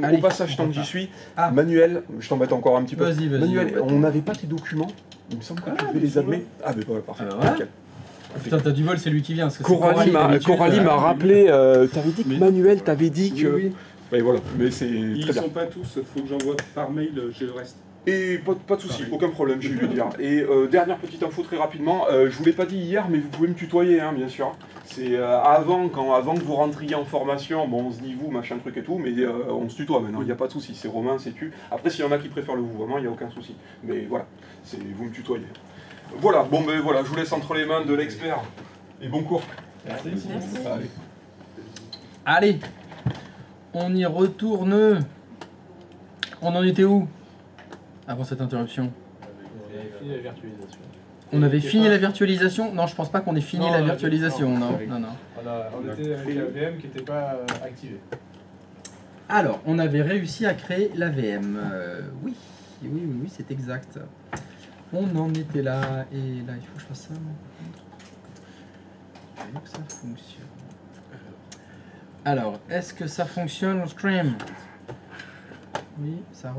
Allez, au passage, tant que j'y suis, Manuel, je t'embête encore un petit peu. Vas-y, Manuel, on n'avait pas tes documents. Il me semble que tu devais les amener. Ah, mais voilà, parfait. Voilà. Putain, t'as du vol, c'est lui qui vient. Coralie m'a rappelé, t'avais dit que Manuel t'avait dit que. Oui. Et voilà, mais c'est très Ils bien. sont pas tous, faut que j'envoie par mail, j'ai le reste. Et pas de soucis, aucun problème, je vais lui dire. Et dernière petite info très rapidement, je vous l'ai pas dit hier, mais vous pouvez me tutoyer, hein, bien sûr. C'est avant que vous rentriez en formation, bon, on se dit vous, machin truc et tout, mais on se tutoie maintenant, il n'y a pas de souci. C'est Romain, c'est tu. Après, s'il y en a qui préfèrent le vous, vraiment, il n'y a aucun souci. Mais voilà, vous me tutoyez. Voilà, bon, ben voilà, je vous laisse entre les mains de l'expert. Et bon cours. Merci. Allez. Allez, on y retourne. On en était où avant cette interruption? On avait fini la virtualisation. On avait fini la virtualisation? Non, je pense pas qu'on ait fini la virtualisation. Non. On était avec la VM qui n'était pas activée. Alors, on avait réussi à créer la VM. Oui, c'est exact. On en était là, et là, il faut que je fasse ça. Il faut que ça fonctionne. Alors, est-ce que ça fonctionne au Scream? Oui, ça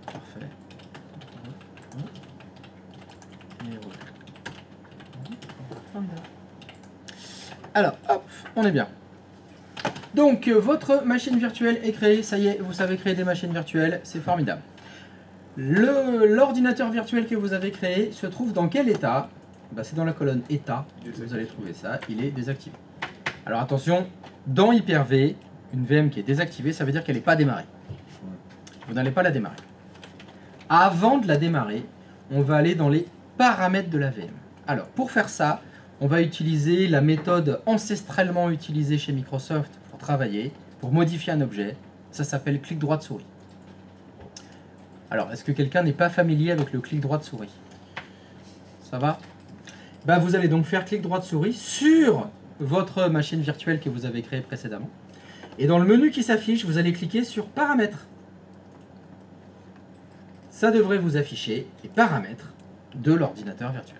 parfait. Alors, hop, on est bien. Donc, votre machine virtuelle est créée, ça y est, vous savez créer des machines virtuelles, c'est formidable. L'ordinateur virtuel que vous avez créé se trouve dans quel état? C'est dans la colonne état, vous allez trouver ça, il est désactivé. Alors attention, dans Hyper-V, une VM qui est désactivée, ça veut dire qu'elle n'est pas démarrée. Vous n'allez pas la démarrer. Avant de la démarrer, on va aller dans les paramètres de la VM. Alors, pour faire ça, on va utiliser la méthode ancestralement utilisée chez Microsoft pour travailler, pour modifier un objet. Ça s'appelle clic droit de souris. Alors, est-ce que quelqu'un n'est pas familier avec le clic droit de souris? Ça va? Vous allez donc faire clic droit de souris sur votre machine virtuelle que vous avez créée précédemment. Et dans le menu qui s'affiche, vous allez cliquer sur paramètres. Ça devrait vous afficher les paramètres de l'ordinateur virtuel.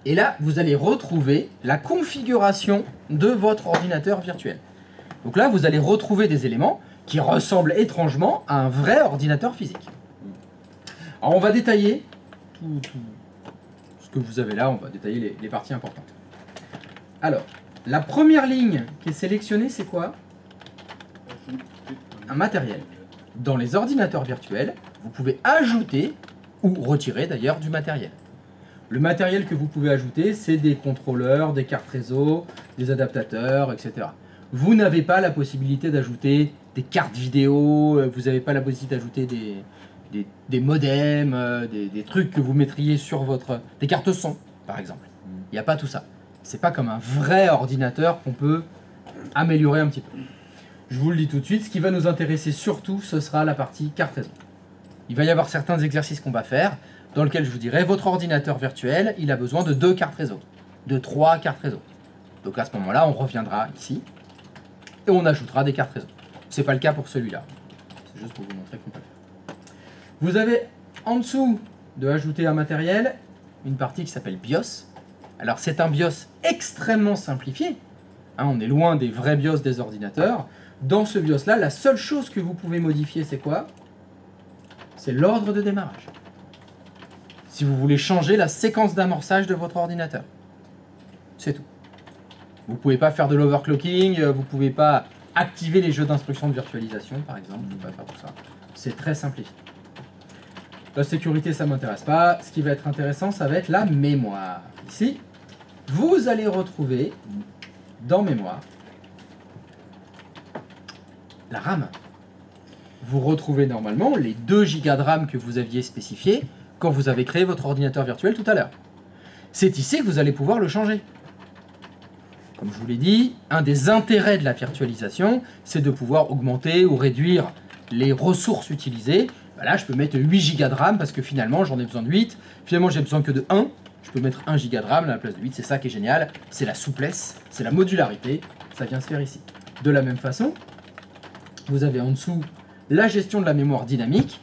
Et là, vous allez retrouver la configuration de votre ordinateur virtuel. Donc là, vous allez retrouver des éléments qui ressemblent étrangement à un vrai ordinateur physique. Alors on va détailler tout ce que vous avez là, on va détailler les parties importantes. Alors, la première ligne qui est sélectionnée, c'est quoi? Un matériel. Dans les ordinateurs virtuels, vous pouvez ajouter ou retirer d'ailleurs du matériel. Le matériel que vous pouvez ajouter, c'est des contrôleurs, des cartes réseau, des adaptateurs, etc. Vous n'avez pas la possibilité d'ajouter des cartes vidéo, vous n'avez pas la possibilité d'ajouter des modems, des trucs que vous mettriez sur votre... des cartes son, par exemple. Il n'y a pas tout ça. C'est pas comme un vrai ordinateur qu'on peut améliorer un petit peu. Je vous le dis tout de suite, ce qui va nous intéresser surtout, ce sera la partie carte réseau. Il va y avoir certains exercices qu'on va faire, dans lesquels je vous dirai, votre ordinateur virtuel, il a besoin de 2 cartes réseau, de 3 cartes réseau. Donc à ce moment-là, on reviendra ici, et on ajoutera des cartes réseau. C'est pas le cas pour celui-là. C'est juste pour vous montrer qu'on peut le faire. Vous avez en dessous de ajouter un matériel, une partie qui s'appelle BIOS. Alors c'est un BIOS extrêmement simplifié. On est loin des vrais BIOS des ordinateurs. Dans ce BIOS-là, la seule chose que vous pouvez modifier, c'est quoi? C'est l'ordre de démarrage. Si vous voulez changer la séquence d'amorçage de votre ordinateur. C'est tout. Vous ne pouvez pas faire de l'overclocking, vous ne pouvez pas activer les jeux d'instructions de virtualisation, par exemple. Vous ne pouvez pas faire tout ça. C'est très simplifié. La sécurité, ça ne m'intéresse pas. Ce qui va être intéressant, ça va être la mémoire. Ici, vous allez retrouver dans mémoire la RAM. Vous retrouvez normalement les 2 Go de RAM que vous aviez spécifiés quand vous avez créé votre ordinateur virtuel tout à l'heure. C'est ici que vous allez pouvoir le changer. Comme je vous l'ai dit, un des intérêts de la virtualisation, c'est de pouvoir augmenter ou réduire les ressources utilisées. Là, je peux mettre 8 Go de RAM parce que finalement, j'en ai besoin de 8. Finalement, j'ai besoin que de 1. Je peux mettre 1 Go de RAM à la place de 8. C'est ça qui est génial. C'est la souplesse, c'est la modularité. Ça vient se faire ici. De la même façon, vous avez en dessous la gestion de la mémoire dynamique.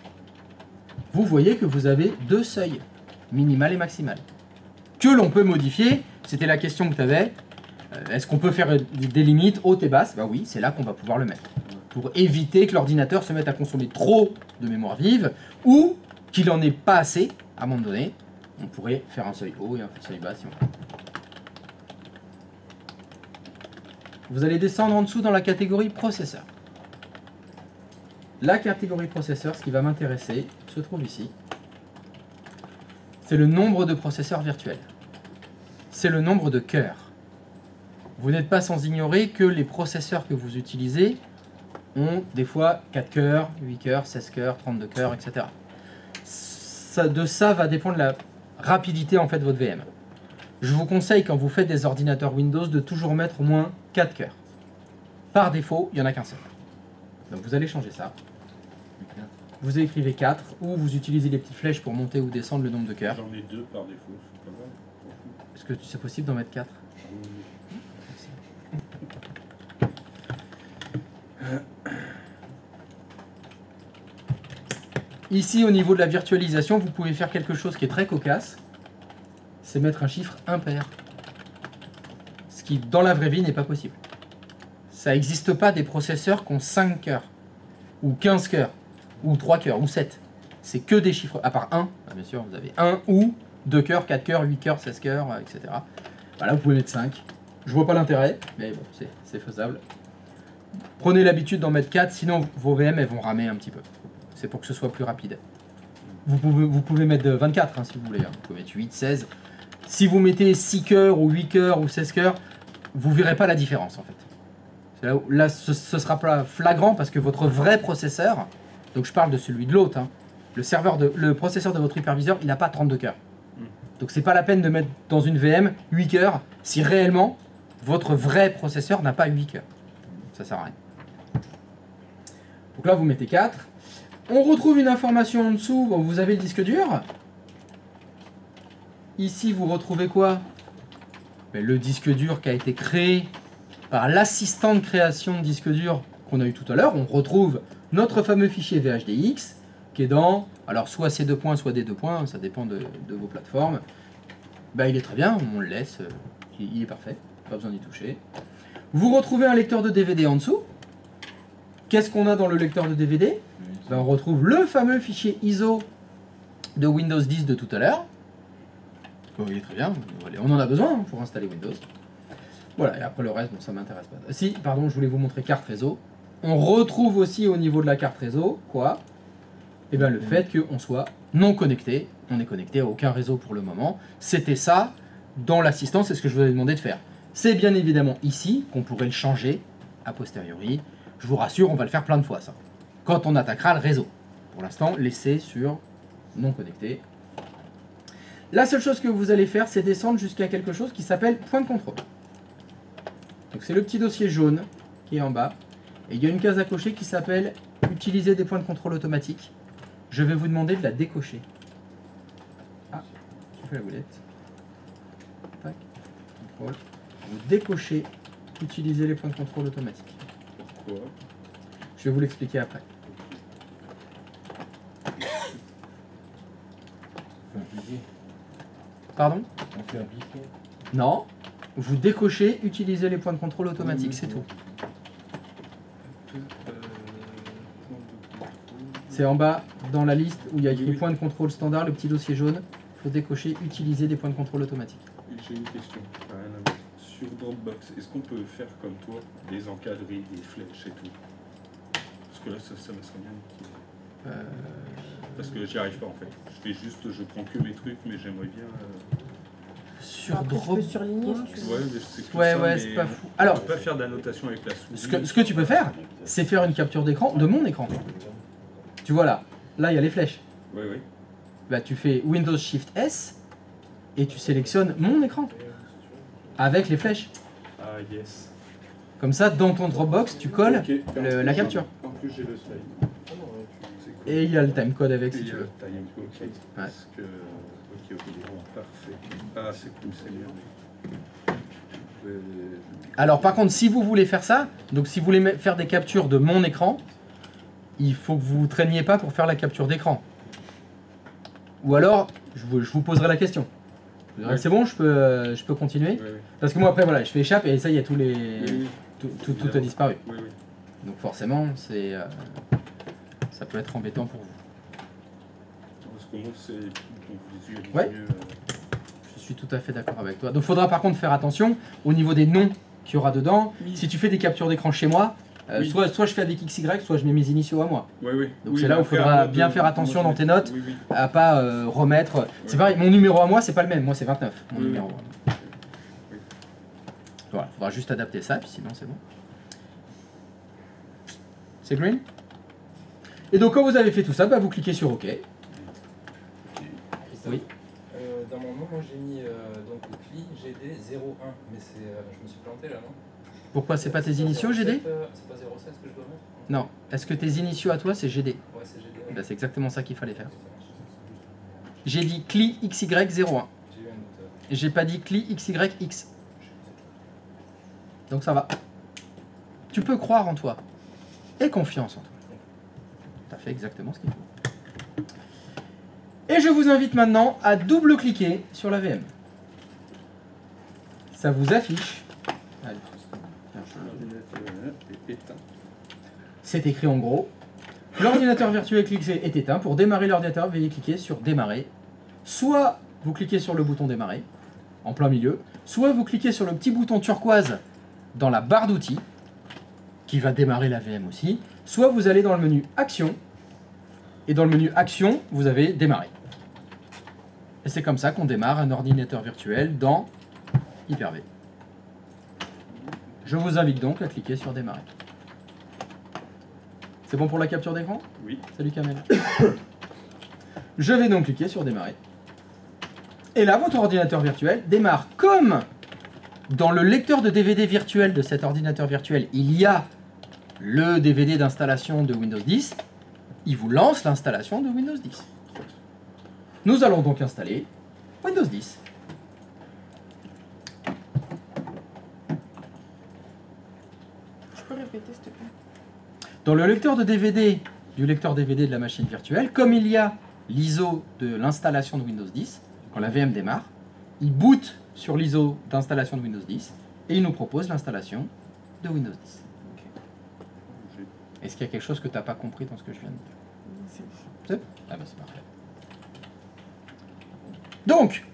Vous voyez que vous avez 2 seuils, minimal et maximal, que l'on peut modifier. C'était la question que tu avais. Est-ce qu'on peut faire des limites hautes et basses? Oui, c'est là qu'on va pouvoir le mettre. pour éviter que l'ordinateur se mette à consommer trop de mémoire vive ou qu'il en ait pas assez à un moment donné. On pourrait faire un seuil haut et un seuil bas si on veut. Vous allez descendre en dessous dans la catégorie processeur. La catégorie processeur, ce qui va m'intéresser, se trouve ici. C'est le nombre de processeurs virtuels. C'est le nombre de cœurs. Vous n'êtes pas sans ignorer que les processeurs que vous utilisez ont des fois 4 cœurs, 8 cœurs, 16 cœurs, 32 cœurs, etc. De ça va dépendre la rapidité en fait de votre VM. Je vous conseille quand vous faites des ordinateurs Windows de toujours mettre au moins 4 cœurs. Par défaut, il n'y en a qu'un seul. Donc vous allez changer ça. Vous écrivez 4 ou vous utilisez les petites flèches pour monter ou descendre le nombre de cœurs. J'en ai 2 par défaut, c'est pas mal. Est-ce que c'est possible d'en mettre 4? Ici, au niveau de la virtualisation, vous pouvez faire quelque chose qui est très cocasse. C'est mettre un chiffre impair. Ce qui, dans la vraie vie, n'est pas possible. Ça n'existe pas des processeurs qui ont 5 cœurs, ou 15 cœurs, ou 3 cœurs, ou 7. C'est que des chiffres, à part 1, bien sûr, vous avez 1 ou 2 cœurs, 4 cœurs, 8 cœurs, 16 cœurs, etc. Voilà, vous pouvez mettre 5. Je vois pas l'intérêt, mais bon, c'est faisable. Prenez l'habitude d'en mettre 4, sinon vos VM elles vont ramer un petit peu. C'est pour que ce soit plus rapide. Vous pouvez mettre 24 hein, si vous voulez. Hein. Vous pouvez mettre 8, 16. Si vous mettez 6 cœurs ou 8 cœurs ou 16 cœurs, vous ne verrez pas la différence en fait. Là, ce sera pas flagrant parce que votre vrai processeur, donc je parle de celui de l'autre, hein, le processeur de votre hyperviseur, il n'a pas 32 cœurs. Donc c'est pas la peine de mettre dans une VM 8 cœurs si réellement votre vrai processeur n'a pas 8 cœurs. Ça sert à rien. Donc là vous mettez 4. On retrouve une information en dessous, bon, vous avez le disque dur. Ici vous retrouvez quoi? Le disque dur qui a été créé par l'assistant de création de disque dur qu'on a eu tout à l'heure. On retrouve notre fameux fichier VHDX qui est dans, alors soit C2 points, soit D2 points, ça dépend de vos plateformes. Ben, il est très bien, on le laisse, il est parfait, pas besoin d'y toucher. Vous retrouvez un lecteur de DVD en dessous. Qu'est-ce qu'on a dans le lecteur de DVD? Ben, on retrouve le fameux fichier ISO de Windows 10 de tout à l'heure. Bon, il est très bien, on en a besoin pour installer Windows. Voilà, et après le reste, bon, ça m'intéresse pas. Si, pardon, je voulais vous montrer carte réseau. On retrouve aussi au niveau de la carte réseau, quoi? Eh bien, le fait qu'on soit non connecté. On n'est connecté à aucun réseau pour le moment. C'était ça, dans l'assistant, c'est ce que je vous avais demandé de faire. C'est bien évidemment ici qu'on pourrait le changer a posteriori. Je vous rassure, on va le faire plein de fois, ça. Quand on attaquera le réseau. Pour l'instant, laissez sur non connecté. La seule chose que vous allez faire, c'est descendre jusqu'à quelque chose qui s'appelle point de contrôle. Donc c'est le petit dossier jaune qui est en bas. Et il y a une case à cocher qui s'appelle utiliser des points de contrôle automatiques. Je vais vous demander de la décocher. Ah, je fais la boulette. Tac, contrôle. Vous décochez utiliser les points de contrôle automatiques. Pourquoi? Je vais vous l'expliquer après. Pardon? On fait un piquet. Non. Vous décochez utiliser les points de contrôle automatiques, c'est tout. C'est en bas dans la liste où il y a écrit Oui. points de contrôle standard, le petit dossier jaune. Il faut décocher utiliser des points de contrôle automatiques. J'ai une question. Rien à voir. Sur Dropbox, est-ce qu'on peut faire comme toi, des encadrés, des flèches et tout? Parce que là, ça me serait bien. Parce que j'y arrive pas en fait. Je prends que mes trucs, mais j'aimerais bien. Sur Après, tu peux Dropbox. surligner si tu veux. Ouais, mais c'est que Ouais, ça, ouais, mais c'est pas fou. On Alors, peut pas faire d'annotation avec la souris. ce que tu peux faire, c'est faire une capture d'écran de mon écran. Tu vois là, là il y a les flèches. Ouais, ouais. Bah, tu fais Windows Shift S et tu sélectionnes mon écran avec les flèches. Ah, yes. Comme ça, dans ton Dropbox, tu colles Ok. la capture. En plus, j'ai le slide. C'est cool. Et il y a le timecode avec si Et tu veux. time, ok. Parce que. Ok, parfait. Ah, c'est cool, c'est bien. Alors par contre, si vous voulez faire ça, donc si vous voulez faire des captures de mon écran, il faut que vous traîniez pas pour faire la capture d'écran. Ou alors, je vous poserai la question. Vous direz, Ouais. c'est bon, je peux continuer? Ouais, ouais. Parce que moi après voilà, je fais échappe et ça il y a tous les Oui, tout a disparu. oui, oui. Donc forcément, c'est, ça peut être embêtant pour vous. Parce que moi, c'est donc les yeux, Ouais. mieux, Je suis tout à fait d'accord avec toi. Donc il faudra par contre faire attention au niveau des noms qu'il y aura dedans. Oui. Si tu fais des captures d'écran chez moi, Oui. soit je fais avec XY, soit je mets mes initiaux à moi. Ouais, ouais. Donc Oui, c'est là où il après, faudra à moi bien de- faire attention moi, dans tes notes. Oui, oui. À pas remettre. C'est pareil, mon numéro à moi, c'est pas le même. Moi, c'est 29. Mon Oui, numéro. oui. Voilà, faudra juste adapter ça, puis sinon c'est bon. C'est green. Et donc quand vous avez fait tout ça, bah, vous cliquez sur OK. Christophe, Oui. dans mon nom, moi j'ai mis donc le CLI GD 01, mais c'est, je me suis planté là, non? Pourquoi c'est pas tes initiaux GD? C'est pas 07 que je dois mettre? Non. Est-ce que tes initiaux à toi c'est GD? Ouais, c'est GD. Bah, c'est exactement ça qu'il fallait faire. J'ai dit CLI XY01. J'ai eu un doute. Et j'ai pas dit CLI XYX. Donc ça va. Tu peux croire en toi. Et confiance en toi. T'as fait exactement ce qu'il faut. Et je vous invite maintenant à double-cliquer sur la VM. Ça vous affiche. Allez. L'ordinateur est éteint. C'est écrit en gros. L'ordinateur virtuel cliqué est éteint. Pour démarrer l'ordinateur, veuillez cliquer sur démarrer. Soit vous cliquez sur le bouton démarrer, en plein milieu, soit vous cliquez sur le petit bouton turquoise dans la barre d'outils, qui va démarrer la VM aussi, soit vous allez dans le menu Action, et dans le menu Action, vous avez démarrer. Et c'est comme ça qu'on démarre un ordinateur virtuel dans Hyper-V. Je vous invite donc à cliquer sur démarrer. C'est bon pour la capture d'écran? Oui. Salut Kamel. Je vais donc cliquer sur démarrer. Et là, votre ordinateur virtuel démarre comme dans le lecteur de DVD virtuel de cet ordinateur virtuel, il y a le DVD d'installation de Windows 10. Il vous lance l'installation de Windows 10. Nous allons donc installer Windows 10. Tu peux répéter, s'il te plaît? Dans le lecteur de DVD du lecteur DVD de la machine virtuelle, comme il y a l'ISO de l'installation de Windows 10, quand la VM démarre, il boot sur l'ISO d'installation de Windows 10 et il nous propose l'installation de Windows 10. Est-ce qu'il y a quelque chose que tu n'as pas compris dans ce que je viens de dire? C'est bon? Ah bah c'est parfait. Donc,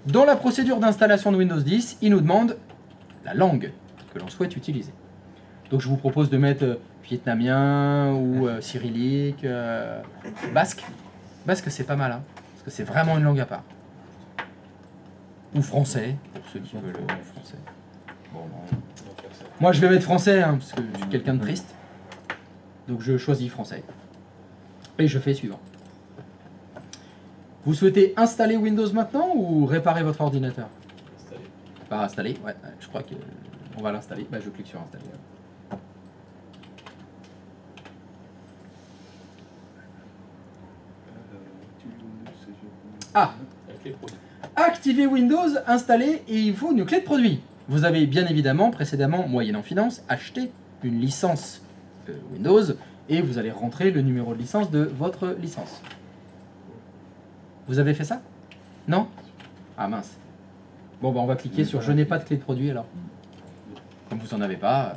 dans la procédure d'installation de Windows 10, il nous demande la langue que l'on souhaite utiliser. Donc je vous propose de mettre vietnamien ou cyrillique, basque. Basque c'est pas mal, hein, parce que c'est vraiment une langue à part. Ou français, pour ceux qui veulent français. Bon, non. Moi je vais mettre français, hein, parce que je suis quelqu'un de triste. Donc je choisis français. Et je fais suivant. Vous souhaitez installer Windows maintenant ou réparer votre ordinateur? Installé. Pas installer, ouais, je crois que on va l'installer. Bah, je clique sur installer. Ah, La clé produit. activer Windows, installer et il faut une clé de produit. Vous avez bien évidemment précédemment, moyennant finance, acheté une licence Windows et vous allez rentrer le numéro de licence de votre licence. Vous avez fait ça? Non? Ah mince. Bon bah on va cliquer sur je n'ai pas de clé de produit alors. Comme vous en avez pas,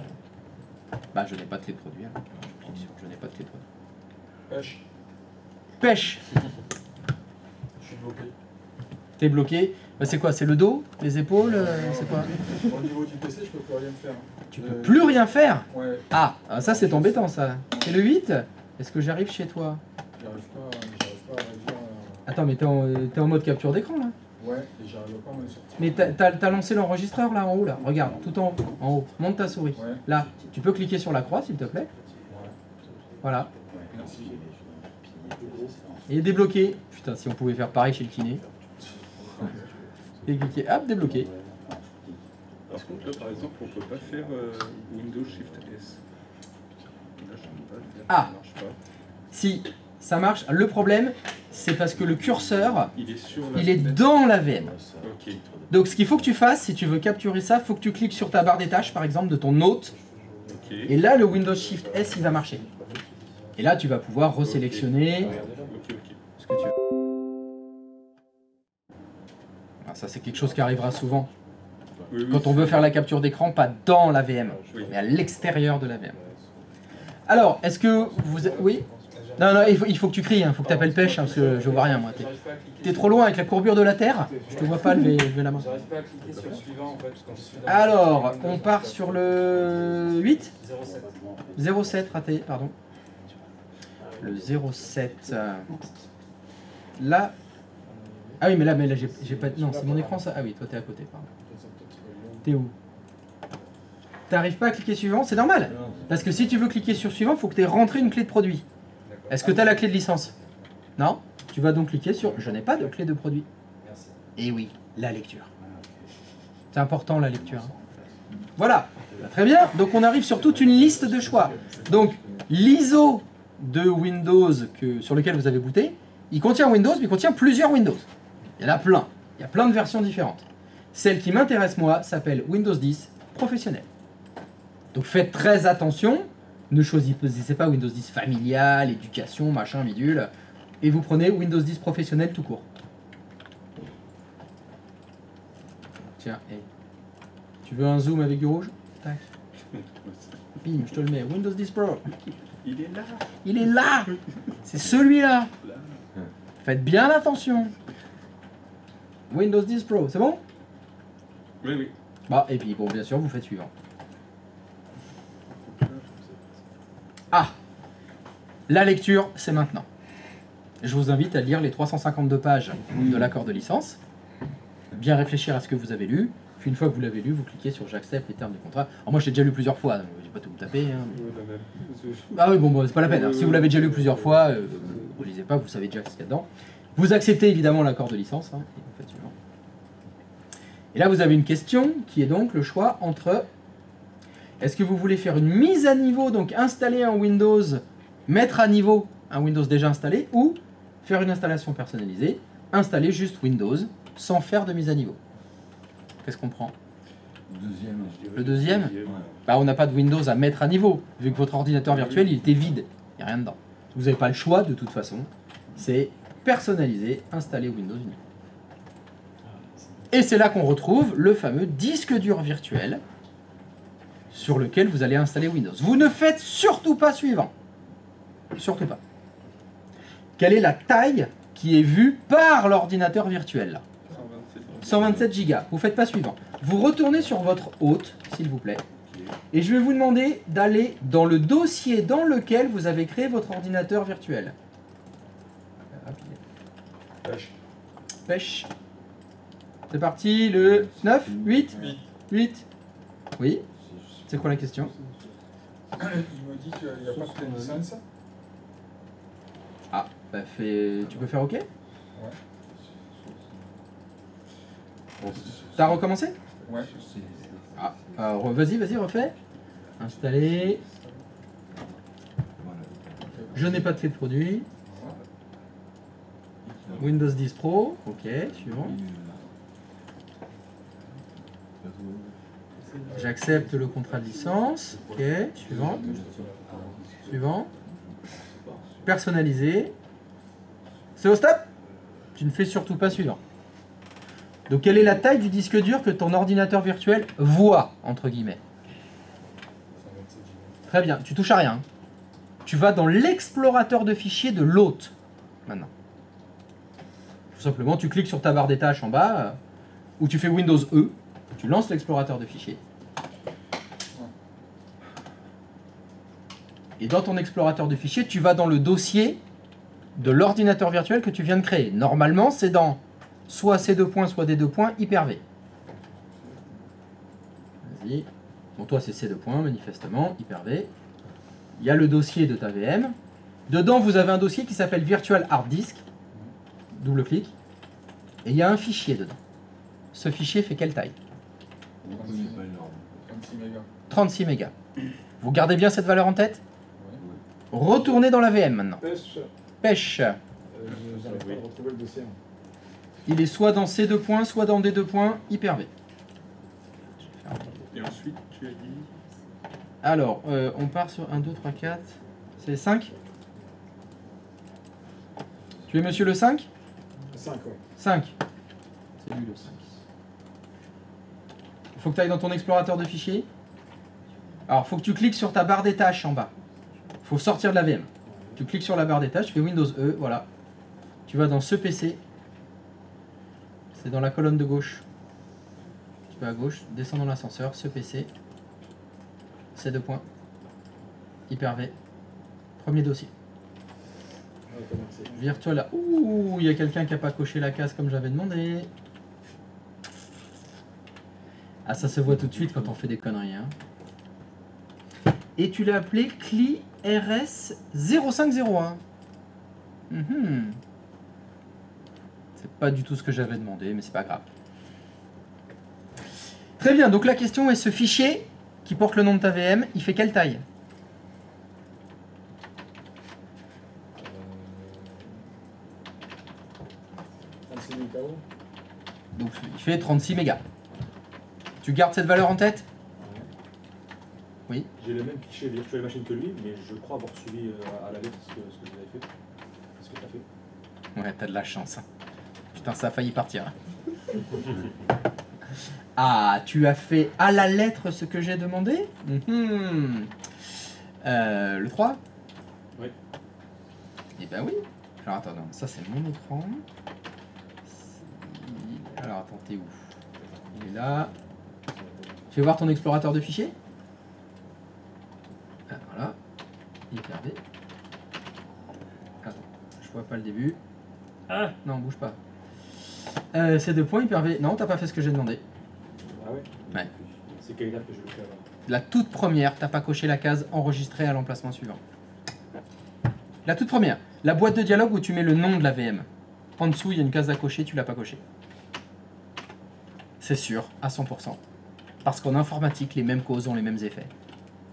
bah je n'ai pas de clé de produit alors. Je clique sur je n'ai pas de clé de produit. Pêche. Pêche. Je suis bloqué. T'es bloqué. Bah, c'est quoi? C'est le dos? Les épaules? C'est quoi? Au niveau du PC, je peux plus rien faire. Tu peux plus rien faire? Ouais, Ah, ça c'est embêtant ça. C'est le 8? Est-ce que j'arrive chez toi? j'arrive pas à réduire. Attends, mais t'es en mode capture d'écran là? Ouais, et j'arrive pas à me sortir. Mais t'as lancé l'enregistreur là en haut là? Regarde, tout en haut. Monte ta souris. Ouais, Là, tu peux cliquer sur la croix s'il te plaît. ouais. Voilà. Merci. Et débloqué. Putain, si on pouvait faire pareil chez le kiné. Et cliquer, hop, débloqué. Par contre, là, par exemple, on peut pas faire Windows Shift S. Là, je peux pas le faire. Ah. Ça marche pas. Si ça marche, le problème c'est parce que le curseur Il est sur la il est fenêtre. dans la VM. Ok. Donc ce qu'il faut que tu fasses, si tu veux capturer ça, faut que tu cliques sur ta barre des tâches par exemple de ton hôte. Ok. Et là, le Windows Shift S, il va marcher. Et là, tu vas pouvoir resélectionner Ok, ok. ce que tu veux. Ah, ça, c'est quelque chose qui arrivera souvent. Oui, oui, Quand on veut faire la capture d'écran, pas dans la VM, Oui. mais à l'extérieur de la VM. Alors, est-ce que vous... Oui? Non, non, il faut que tu cries, il faut que tu appelles pêche, hein, parce que je vois rien, moi. T'es trop loin avec la courbure de la Terre, je te vois pas lever la main. J'arrive pas à cliquer sur le suivant en fait, parce que quand je suis dans Alors, on part sur le 8 07. 07, raté, pardon. Le 07. Là... Ah oui, mais là j'ai pas... Non, c'est mon écran, ça. Ah oui, toi t'es à côté, pardon. T'es où? T'arrives pas à cliquer suivant, c'est normal. Parce que si tu veux cliquer sur suivant, il faut que tu aies rentré une clé de produit. Est-ce que tu as la clé de licence? Non? Tu vas donc cliquer sur je n'ai pas de clé de produit. Merci. Et oui, la lecture. C'est important la lecture. Voilà, très bien. Donc on arrive sur toute une liste de choix. Donc l'ISO de Windows sur lequel vous avez booté, il contient Windows, mais il contient plusieurs Windows. Il y en a plein. Il y a plein de versions différentes. Celle qui m'intéresse moi s'appelle Windows 10 professionnel. Donc faites très attention, ne choisissez pas Windows 10 familial, éducation, machin, bidule, et vous prenez Windows 10 professionnel tout court. Tiens, hey. Tu veux un zoom avec du rouge? Tac. Bim, je te le mets. Windows 10 Pro. Il est là. Il est là. C'est celui-là. Faites bien attention. Windows 10 Pro, c'est bon? Oui, oui. Bah, et puis bon, bien sûr, vous faites suivant. Ah, la lecture, c'est maintenant. Je vous invite à lire les 352 pages de l'accord de licence, bien réfléchir à ce que vous avez lu, puis une fois que vous l'avez lu, vous cliquez sur j'accepte les termes du contrat. Alors moi je l'ai déjà lu plusieurs fois, donc j'ai pas tout tapé. Hein, mais... Ah oui, bon, c'est pas la peine. Alors, si vous l'avez déjà lu plusieurs fois, vous lisez pas, vous savez déjà ce qu'il y a dedans. Vous acceptez évidemment l'accord de licence, hein, et vous faites suivant. Et là vous avez une question qui est donc le choix entre... Est-ce que vous voulez faire une mise à niveau, donc installer un Windows, mettre à niveau un Windows déjà installé, ou faire une installation personnalisée, installer juste Windows sans faire de mise à niveau? Qu'est-ce qu'on prend? Le deuxième? Bah, on n'a pas de Windows à mettre à niveau, vu que votre ordinateur virtuel il était vide, il n'y a rien dedans. Vous n'avez pas le choix de toute façon, c'est personnaliser, installer Windows uniquement. Et c'est là qu'on retrouve le fameux disque dur virtuel sur lequel vous allez installer Windows. Vous ne faites surtout pas suivant. Surtout pas. Quelle est la taille qui est vue par l'ordinateur virtuel là? 127 Go. Vous ne faites pas suivant. Vous retournez sur votre hôte, s'il vous plaît. Et je vais vous demander d'aller dans le dossier dans lequel vous avez créé votre ordinateur virtuel. Pêche. Pêche. C'est parti, le 9, 8 8. Oui. C'est quoi la question? Je me dis qu'il n'y a pas de licence. Ah, bah tu peux faire OK? Ouais. T'as recommencé? Ouais. Ah, alors vas-y, refais. Installer. Je n'ai pas de clé de produit. Windows 10 Pro. OK, suivant. J'accepte le contrat de licence. OK, suivant. Suivant. Personnalisé. C'est au stop? Tu ne fais surtout pas suivant. Donc quelle est la taille du disque dur que ton ordinateur virtuel voit, entre guillemets? Très bien, tu touches à rien. Tu vas dans l'explorateur de fichiers de l'hôte, maintenant. Tout simplement, tu cliques sur ta barre des tâches en bas, ou tu fais Windows E, tu lances l'explorateur de fichiers. Et dans ton explorateur de fichiers, tu vas dans le dossier de l'ordinateur virtuel que tu viens de créer. Normalement, c'est dans soit C2 points, soit D2 points, Hyper-V. Vas-y. Bon, toi, c'est C2 points, manifestement, Hyper-V. Il y a le dossier de ta VM. Dedans, vous avez un dossier qui s'appelle Virtual Hard Disk. Double-clic. Et il y a un fichier dedans. Ce fichier fait quelle taille? 36 mégas. 36 mégas. Vous gardez bien cette valeur en tête? Retournez dans la VM maintenant. Pêche. Pêche. J'arrive pas à retrouver le dossier. Il est soit dans C2 points, soit dans D2 points, Hyper-V. Et ensuite, tu as dit... Alors, on part sur 1, 2, 3, 4. C'est 5? Tu es monsieur le 5? 5, ouais. 5. C'est lui le 5. Il faut que tu ailles dans ton explorateur de fichiers. Alors, il faut que tu cliques sur ta barre des tâches en bas. faut sortir de la VM. Tu cliques sur la barre des tâches, tu fais Windows E, voilà. Tu vas dans ce PC. C'est dans la colonne de gauche. Tu vas à gauche, descends dans l'ascenseur, ce PC. C'est 2 points. Hyper-V. Premier dossier. Virtual. Ouh, il y a quelqu'un qui n'a pas coché la case comme j'avais demandé. Ah, ça se voit tout de suite quand on fait des conneries. Hein. Et tu l'as appelé CLI RS 0501. C'est pas du tout ce que j'avais demandé, mais c'est pas grave. Très bien, donc la question est ce fichier qui porte le nom de ta VM, il fait quelle taille? Donc il fait 36 mégas. Tu gardes cette valeur en tête? Oui. J'ai le même fichier Virtual Machine que lui, mais je crois avoir suivi à la lettre ce que vous avez fait. Ce que tu as fait. Ouais, t'as de la chance. Putain, ça a failli partir. Ah, tu as fait à la lettre ce que j'ai demandé? Le 3? Oui. Eh ben oui. Alors attends, non, ça c'est mon écran. Alors attends, t'es où? Il est là. Fais voir ton explorateur de fichiers. Ah, voilà. Hyper-V. Attends, je vois pas le début. Ah non, bouge pas. C'est 2 points, Hyper-V. Non, t'as pas fait ce que j'ai demandé. Ah ouais? Ouais. C'est quelle étape que je vais faire? La toute première, t'as pas coché la case enregistrée à l'emplacement suivant. La toute première. La boîte de dialogue où tu mets le nom de la VM. En dessous, il y a une case à cocher, tu l'as pas coché. C'est sûr, à 100%. Parce qu'en informatique, les mêmes causes ont les mêmes effets.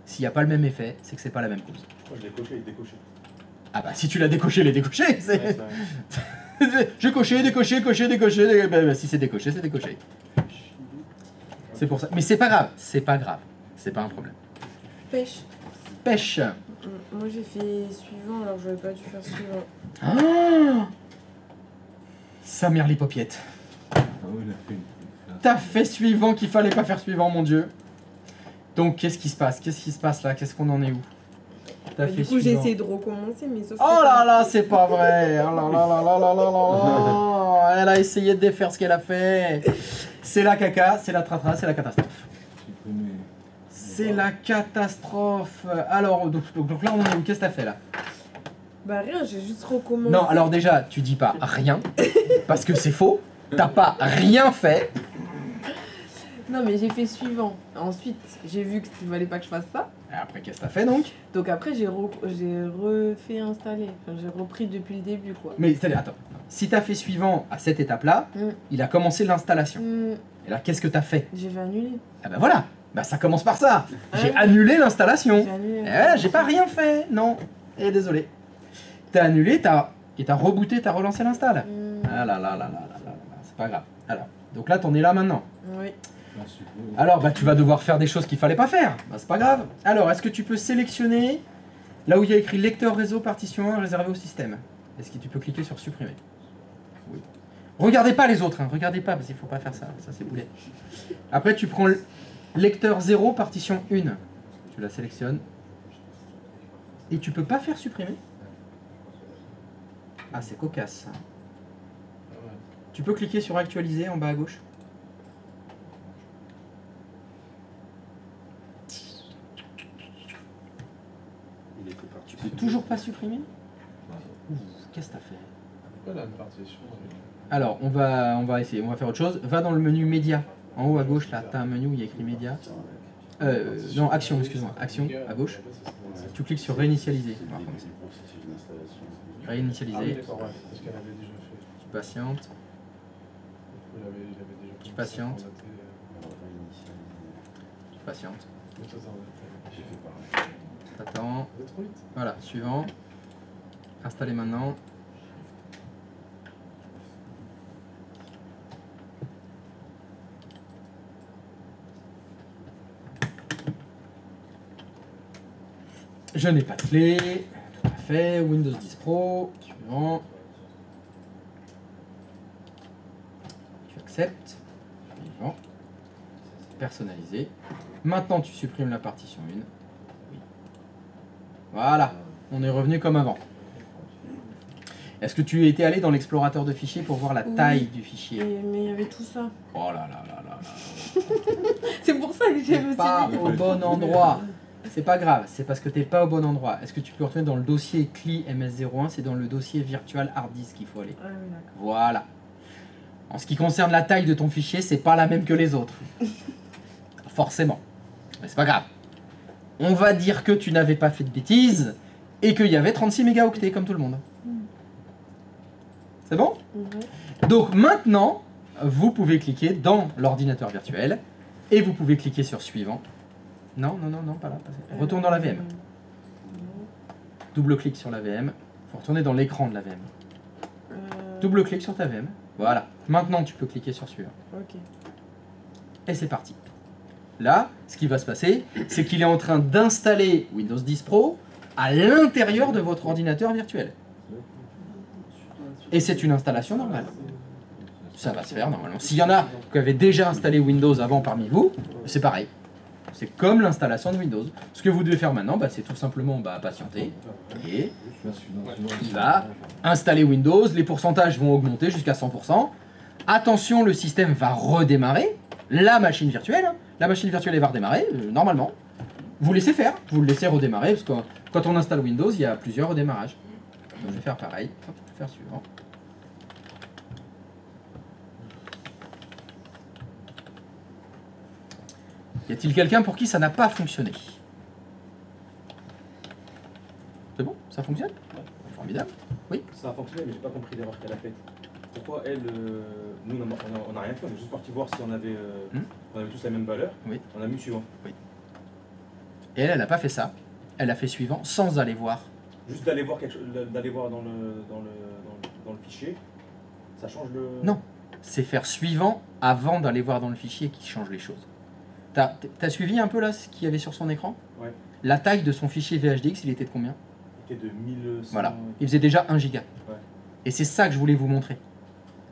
S'il n'y a pas le même effet, c'est que c'est pas la même cause. Je crois que je l'ai coché et décoché. Ah bah si tu l'as décoché, il est décoché. Ouais, J'ai coché, décoché, coché, décoché. Bah, si c'est décoché, c'est décoché. C'est pour ça. Mais c'est pas grave, c'est pas grave. C'est pas un problème. Pêche. Pêche. Moi j'ai fait suivant alors j'aurais pas dû faire suivant. Ah, sa mère les paupiètes. Ah oui, il a fait une. T'as fait suivant qu'il fallait pas faire suivant, mon dieu. Donc qu'est-ce qui se passe? Qu'est-ce qui se passe là? Qu'est-ce qu'on en est où? T'as fait Du coup j'ai suivant. essayé de recommencer mais sauf Oh que là là, c'est pas vrai. Oh là là là là là là là. Elle a essayé de défaire ce qu'elle a fait. C'est la caca, c'est la tratra, c'est la catastrophe. C'est la catastrophe. Alors, donc là, on est où? Qu'est-ce que t'as fait là? Bah rien, j'ai juste recommencé. Non, alors déjà, tu dis pas rien, parce que c'est faux. T'as pas rien fait. Non mais j'ai fait suivant. Ensuite j'ai vu qu'il fallait pas que je fasse ça. Et après, qu'est-ce que t'as fait donc? Donc après j'ai refait installer. Enfin j'ai repris depuis le début quoi. Mais c'est-à-dire, attends, si t'as fait suivant à cette étape-là, il a commencé l'installation. Et là, qu'est-ce que t'as fait? J'ai fait annuler. Ah bah voilà, bah ça commence par ça. J'ai annulé l'installation. J'ai annulé. Et voilà, j'ai pas rien fait, non. Et désolé. T'as annulé, et t'as rebooté, t'as relancé l'install. Ah là là là là là là, c'est pas grave. Alors, donc là, t'en es là maintenant. Oui. Alors, bah tu vas devoir faire des choses qu'il fallait pas faire. Bah c'est pas grave. Alors, est-ce que tu peux sélectionner là où il y a écrit lecteur réseau partition 1 réservé au système? Est-ce que tu peux cliquer sur supprimer? Oui. Regardez pas les autres, hein. Regardez pas parce qu'il faut pas faire ça. Ça c'est boulet. Après, tu prends lecteur 0 partition 1. Tu la sélectionnes. Et tu peux pas faire supprimer? Ah, c'est cocasse. Tu peux cliquer sur actualiser en bas à gauche. Tu peux toujours pas supprimer? Ouh, qu'est-ce que t'as fait? Voilà une partition. Alors, on va essayer, on va faire autre chose. Va dans le menu média. En haut à gauche, là, t'as un menu où il y a écrit média. Non, action, excuse-moi. Action, à gauche. Tu cliques sur réinitialiser. On va recommencer. Réinitialiser. Ah oui, d'accord, ouais, parce qu'elle avait déjà fait. Tu patientes. Il avait déjà Tu patientes. formaté, Tu patientes. mais ça, J'ai fait pareil. T'attends. vous êtes trop vite. Voilà, suivant. Installer maintenant. Je n'ai pas de clé. Tout à fait. Windows 10 Pro. Suivant. Tu acceptes. Suivant. Personnaliser. Maintenant, tu supprimes la partition 1. Oui. Voilà. on est revenu comme avant. Est-ce que tu étais allé dans l'explorateur de fichiers pour voir la taille du fichier? Mais il y avait tout ça. Oh là là là là là. C'est pour ça que je me suis Pas dit. au bon endroit. C'est pas grave, c'est parce que t'es pas au bon endroit. Est-ce que tu peux retourner dans le dossier CLI MS01? C'est dans le dossier Virtual Hard Disk qu'il faut aller. Ah oui, d'accord. Voilà. En ce qui concerne la taille de ton fichier, c'est pas la même que les autres. Forcément. Mais c'est pas grave. On va dire que tu n'avais pas fait de bêtises et qu'il y avait 36 mégaoctets comme tout le monde. C'est bon? Donc maintenant, vous pouvez cliquer dans l'ordinateur virtuel et vous pouvez cliquer sur suivant. Non, non, non, non, pas là. Retourne dans la VM. Double-clic sur la VM. Il faut retourner dans l'écran de la VM. Double-clic sur ta VM. Voilà. Maintenant, tu peux cliquer sur suivant. Ok. Et c'est parti. Là, ce qui va se passer, c'est qu'il est en train d'installer Windows 10 Pro à l'intérieur de votre ordinateur virtuel. Et c'est une installation normale. Ça va se faire normalement. S'il y en a qui avaient déjà installé Windows avant parmi vous, c'est pareil. C'est comme l'installation de Windows. Ce que vous devez faire maintenant, c'est tout simplement patienter. Et il va installer Windows. Les pourcentages vont augmenter jusqu'à 100%. Attention, le système va redémarrer. La machine virtuelle elle va redémarrer normalement. Vous laissez faire, vous le laissez redémarrer, parce que quand on installe Windows, il y a plusieurs redémarrages. Donc, je vais faire pareil. Hop, je vais faire suivant. Y a-t-il quelqu'un pour qui ça n'a pas fonctionné? C'est bon? Ça fonctionne? Formidable. Oui? Ça a fonctionné, mais j'ai pas compris l'erreur qu'elle a faite. Pourquoi elle, nous on n'a rien fait, on est juste parti voir si on avait tous la même valeur. Oui. On a mis suivant. Oui. Et elle n'a pas fait ça. Elle a fait suivant sans aller voir. Juste d'aller voir quelque chose, d'aller voir dans le fichier, ça change le. Non, c'est faire suivant avant d'aller voir dans le fichier qui change les choses. T'as suivi un peu là ce qu'il y avait sur son écran? Ouais. La taille de son fichier VHDX, il était de combien? Il était de 1100. Voilà, il faisait déjà 1 giga. Ouais. Et c'est ça que je voulais vous montrer.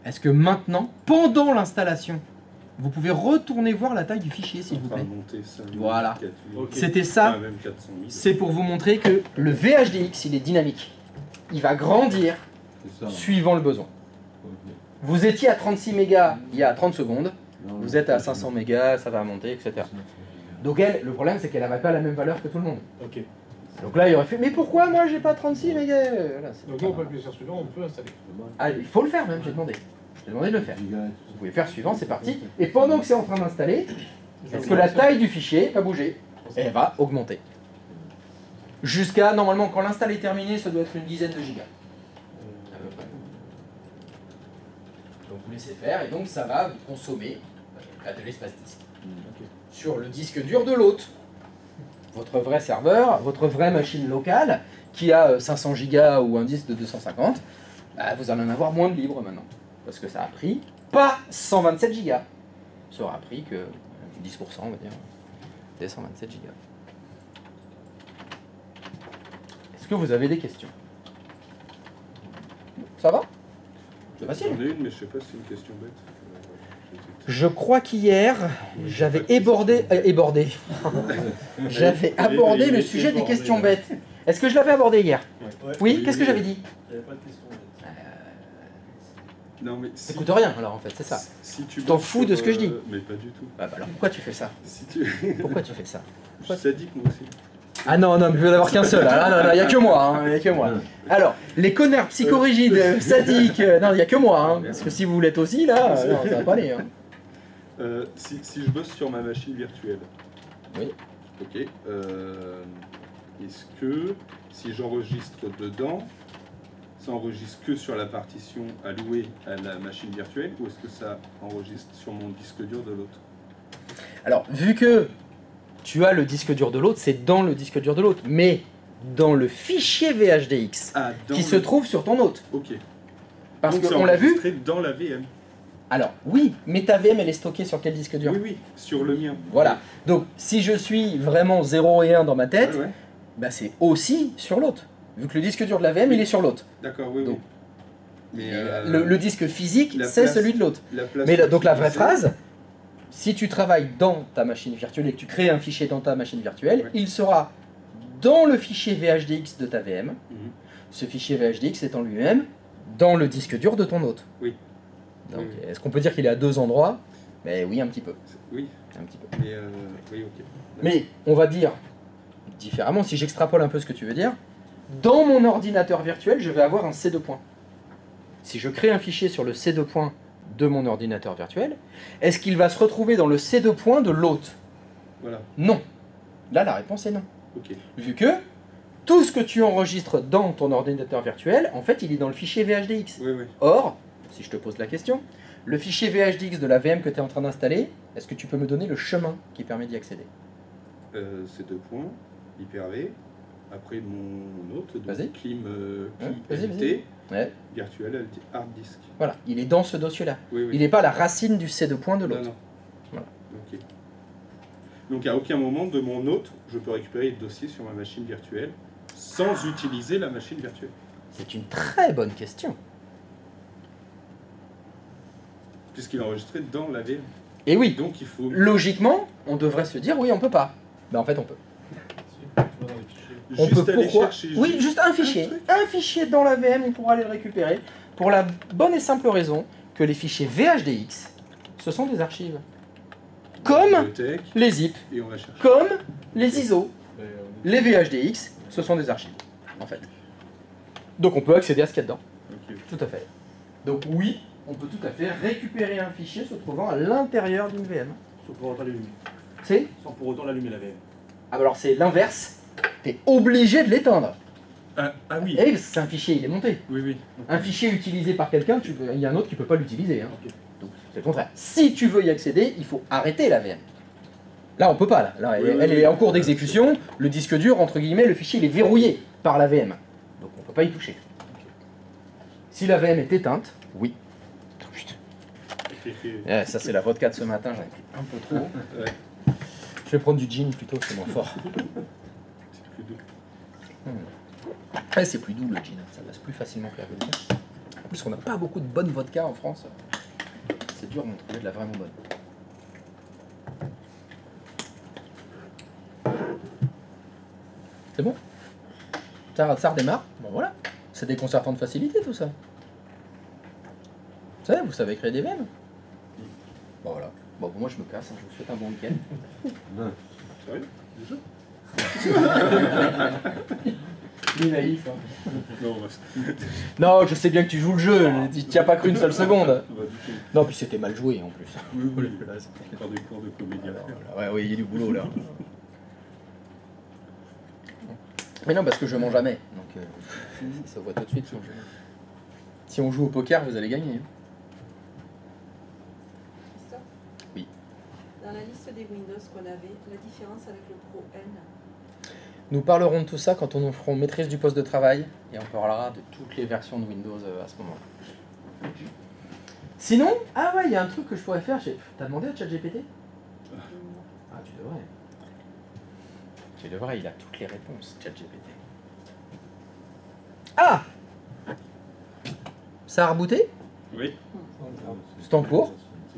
Est-ce que maintenant, pendant l'installation, vous pouvez retourner voir la taille du fichier s'il vous plaît? Voilà. C'était ça. C'est pour vous montrer que le VHDX, il est dynamique. Il va grandir suivant le besoin. Vous étiez à 36 mégas il y a 30 secondes. Vous êtes à 500 mégas, ça va monter, etc. Donc elle, le problème c'est qu'elle n'avait pas la même valeur que tout le monde. Ok. Donc là il aurait fait, mais pourquoi moi j'ai pas 36 mégas? Voilà, Donc là, on peut appuyer sur suivant, on peut installer. ah, il faut le faire même, j'ai demandé. J'ai demandé de le faire. Vous pouvez faire suivant, c'est parti. Et pendant que c'est en train d'installer, est-ce que la taille du fichier va bouger? Et elle va augmenter. Jusqu'à, normalement, quand l'install est terminé, ça doit être une dizaine de gigas. À peu près. Donc vous laissez faire, et donc ça va vous consommer de l'espace disque. Sur le disque dur de l'hôte. Votre vrai serveur, votre vraie machine locale, qui a 500 gigas ou un disque de 250, vous allez en avoir moins de libre maintenant. Parce que ça a pris pas 127 gigas. Ça aura pris que 10%, on va dire, des 127 gigas. Est-ce que vous avez des questions? Ça va? C'est facile. J'en ai une, mais je sais pas si c'est une question bête. Je crois qu'hier, j'avais ébordé. J'avais abordé le sujet des questions bêtes. Est-ce que je l'avais abordé hier? Oui, qu'est-ce que j'avais dit? Il n'y avait pas de question. Non, mais si, T'écoutes rien alors en fait, c'est ça. si tu t'en bosses fous de ce que je dis. Mais pas du tout. Alors pourquoi tu fais ça? Si tu... Pourquoi tu fais ça? Je suis sadique moi aussi. Ah non, non, mais il ne peut y en avoir qu'un seul. Ah, non, non, il n'y a que moi. Hein, y a que moi. Alors, les connards psychorigides, sadiques, non, il n'y a que moi. Hein, parce que si vous l'êtes aussi, là, non, ça va pas aller. Hein. Si je bosse sur ma machine virtuelle. Oui. Ok. Est-ce que si j'enregistre dedans, ça enregistre que sur la partition allouée à la machine virtuelle ou est-ce que ça enregistre sur mon disque dur de l'autre? Alors, vu que tu as le disque dur de l'autre, c'est dans le disque dur de l'autre, mais dans le fichier VHDX qui se trouve sur ton hôte. Ok. Parce Donc qu'on l'a vu. dans la VM. Alors, oui, mais ta VM, elle est stockée sur quel disque dur? Oui, oui, sur le mien. Voilà. Donc, si je suis vraiment 0 et 1 dans ma tête, Ouais, ouais. bah, c'est aussi sur l'autre. Vu que le disque dur de la VM, il est sur l'autre. D'accord, oui, Donc, oui. Mais le disque physique, la c'est place- celui de l'autre. la place Mais donc la vraie utilisée- phrase, si tu travailles dans ta machine virtuelle et que tu crées un fichier dans ta machine virtuelle, Ouais. il sera dans le fichier VHDX de ta VM. Mhm. Ce fichier VHDX est en lui-même dans le disque dur de ton hôte. Oui. Donc, Oui. est-ce qu'on peut dire qu'il est à deux endroits? Mais oui, un petit peu. Oui, Un petit peu. mais oui, ok. Mais on va dire différemment, si j'extrapole un peu ce que tu veux dire, dans mon ordinateur virtuel, je vais avoir un C2 point. Si je crée un fichier sur le C2 point de mon ordinateur virtuel, est-ce qu'il va se retrouver dans le C2 point de l'hôte? Voilà, Non. Là, la réponse est non. ok. Vu que tout ce que tu enregistres dans ton ordinateur virtuel, en fait, il est dans le fichier VHDX. Oui, oui. Or, si je te pose la question, le fichier VHDX de la VM que tu es en train d'installer, est-ce que tu peux me donner le chemin qui permet d'y accéder? C'est 2 points, Hyper-V, après mon autre, Vas-y. donc Clim, Vas-y, LT, Ouais. Virtual Hard Disk. Voilà, il est dans ce dossier-là. Oui, oui. Il n'est pas la racine du C2 point de Non, l'autre. non. Voilà. Ok. Donc à aucun moment de mon hôte, je peux récupérer le dossier sur ma machine virtuelle sans utiliser la machine virtuelle. C'est une très bonne question. Puisqu'il est enregistré dans la VM. Et oui, Donc il faut logiquement, on devrait se dire oui, on peut pas. Ben en fait, on peut. Tu vas dans les fichiers. On juste peut aller pourquoi? chercher Oui, juste un fichier. truc. Un fichier dans la VM, on pourra aller le récupérer. Pour la bonne et simple raison que les fichiers VHDX, ce sont des archives. Comme bibliothèque, les zip, et on va chercher. comme les ISO. Mais, Les VHDX, ce sont des archives, en fait. Donc on peut accéder à ce qu'il y a dedans. Ok. Tout à fait. Donc oui, on peut tout à fait récupérer un fichier se trouvant à l'intérieur d'une VM. Sans pour autant l'allumer. C'est Sans pour autant l'allumer la VM. Ah bah alors c'est l'inverse. T'es obligé de l'éteindre. Ah oui. Et c'est un fichier, il est monté. Oui, oui. Un fichier utilisé par quelqu'un, il y a un autre qui peut pas l'utiliser. Hein. Ok. Donc c'est le contraire. Si tu veux y accéder, il faut arrêter la VM. Là on peut pas. Là Oui, elle oui, est oui. en cours d'exécution. Le disque dur, entre guillemets, le fichier il est verrouillé par la VM. Donc on peut pas y toucher. Si la VM est éteinte, oui. Oh, putain. Ouais, ça c'est la vodka de ce matin, j'en ai pris un peu trop. Ouais. Je vais prendre du gin plutôt, c'est moins fort. C'est plus doux. Ouais, c'est plus doux le gin, ça passe plus facilement que la vodka. En plus, on n'a pas beaucoup de bonnes vodka en France. C'est dur d'en trouver de la vraiment bonne. C'est bon? Ça redémarre? Bon voilà. C'est déconcertant de facilité tout ça. Vous savez créer des VM? Bon voilà. Bon, moi je me casse, hein. Je vous souhaite un bon week-end. Sérieux Déjà Il est naïf. Hein. Non, on va Non, je sais bien que tu joues le jeu, tu n'y as pas cru une seule seconde. on va douter. Non, puis c'était mal joué en plus. Oui, oui. Faire des cours de comédie à faire. Ouais, oui, il y a du boulot là. Mais non, parce que je mens jamais. Donc ça se voit tout de suite. Si on joue au poker, vous allez gagner. Christophe Oui. Dans la liste des Windows qu'on avait, la différence avec le Pro N, Nous parlerons de tout ça quand on nous fera maîtrise du poste de travail et on parlera de toutes les versions de Windows à ce moment-là. Sinon, ah ouais, il y a un truc que je pourrais faire. T'as demandé à ChatGPT? Ah, tu devrais. Tu devrais, il a toutes les réponses, ChatGPT. Ah! Ça a rebooté? Oui. C'est en cours.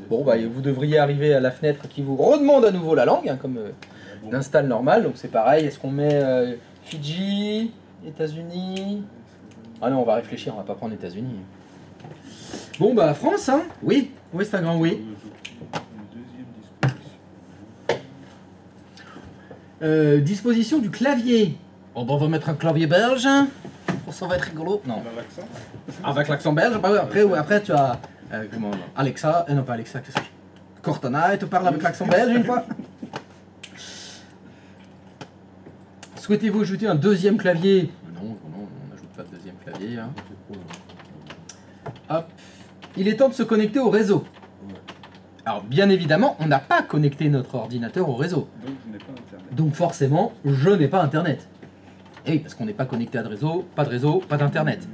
Bon, bah, vous devriez arriver à la fenêtre qui vous redemande à nouveau la langue, hein, comme l'install normal. Donc c'est pareil. Est-ce qu'on met Fidji, États-Unis? Ah non, on va réfléchir, on va pas prendre États-Unis. Bon, bah, France, hein? Oui. Oui, c'est un grand oui. Deuxième disposition. Disposition du clavier. Bon, bah, on va mettre un clavier belge. Ça va être rigolo. Non. On a l'accent. Avec l'accent belge, bah, après tu as comment, Alexa, non pas Alexa, qu'est-ce que c'est? Cortana, et tu parles avec l'accent belge une fois. Souhaitez-vous ajouter un deuxième clavier? Non, on n'ajoute pas de deuxième clavier. Hein. Hop. Il est temps de se connecter au réseau. Alors bien évidemment, on n'a pas connecté notre ordinateur au réseau. Donc je n'ai pas internet. Donc forcément, je n'ai pas internet. Et oui, parce qu'on n'est pas connecté à de réseau, pas d'internet.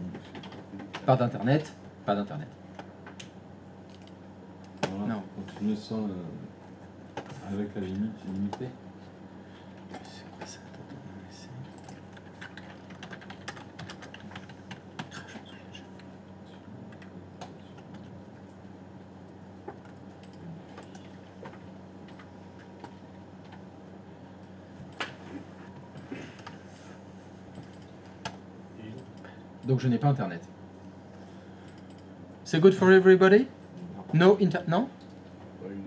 Pas d'internet, pas d'internet. Voilà, Non. continuer sans avec la limite illimitée. Donc je n'ai pas internet. C'est good for everybody? No inter... Non?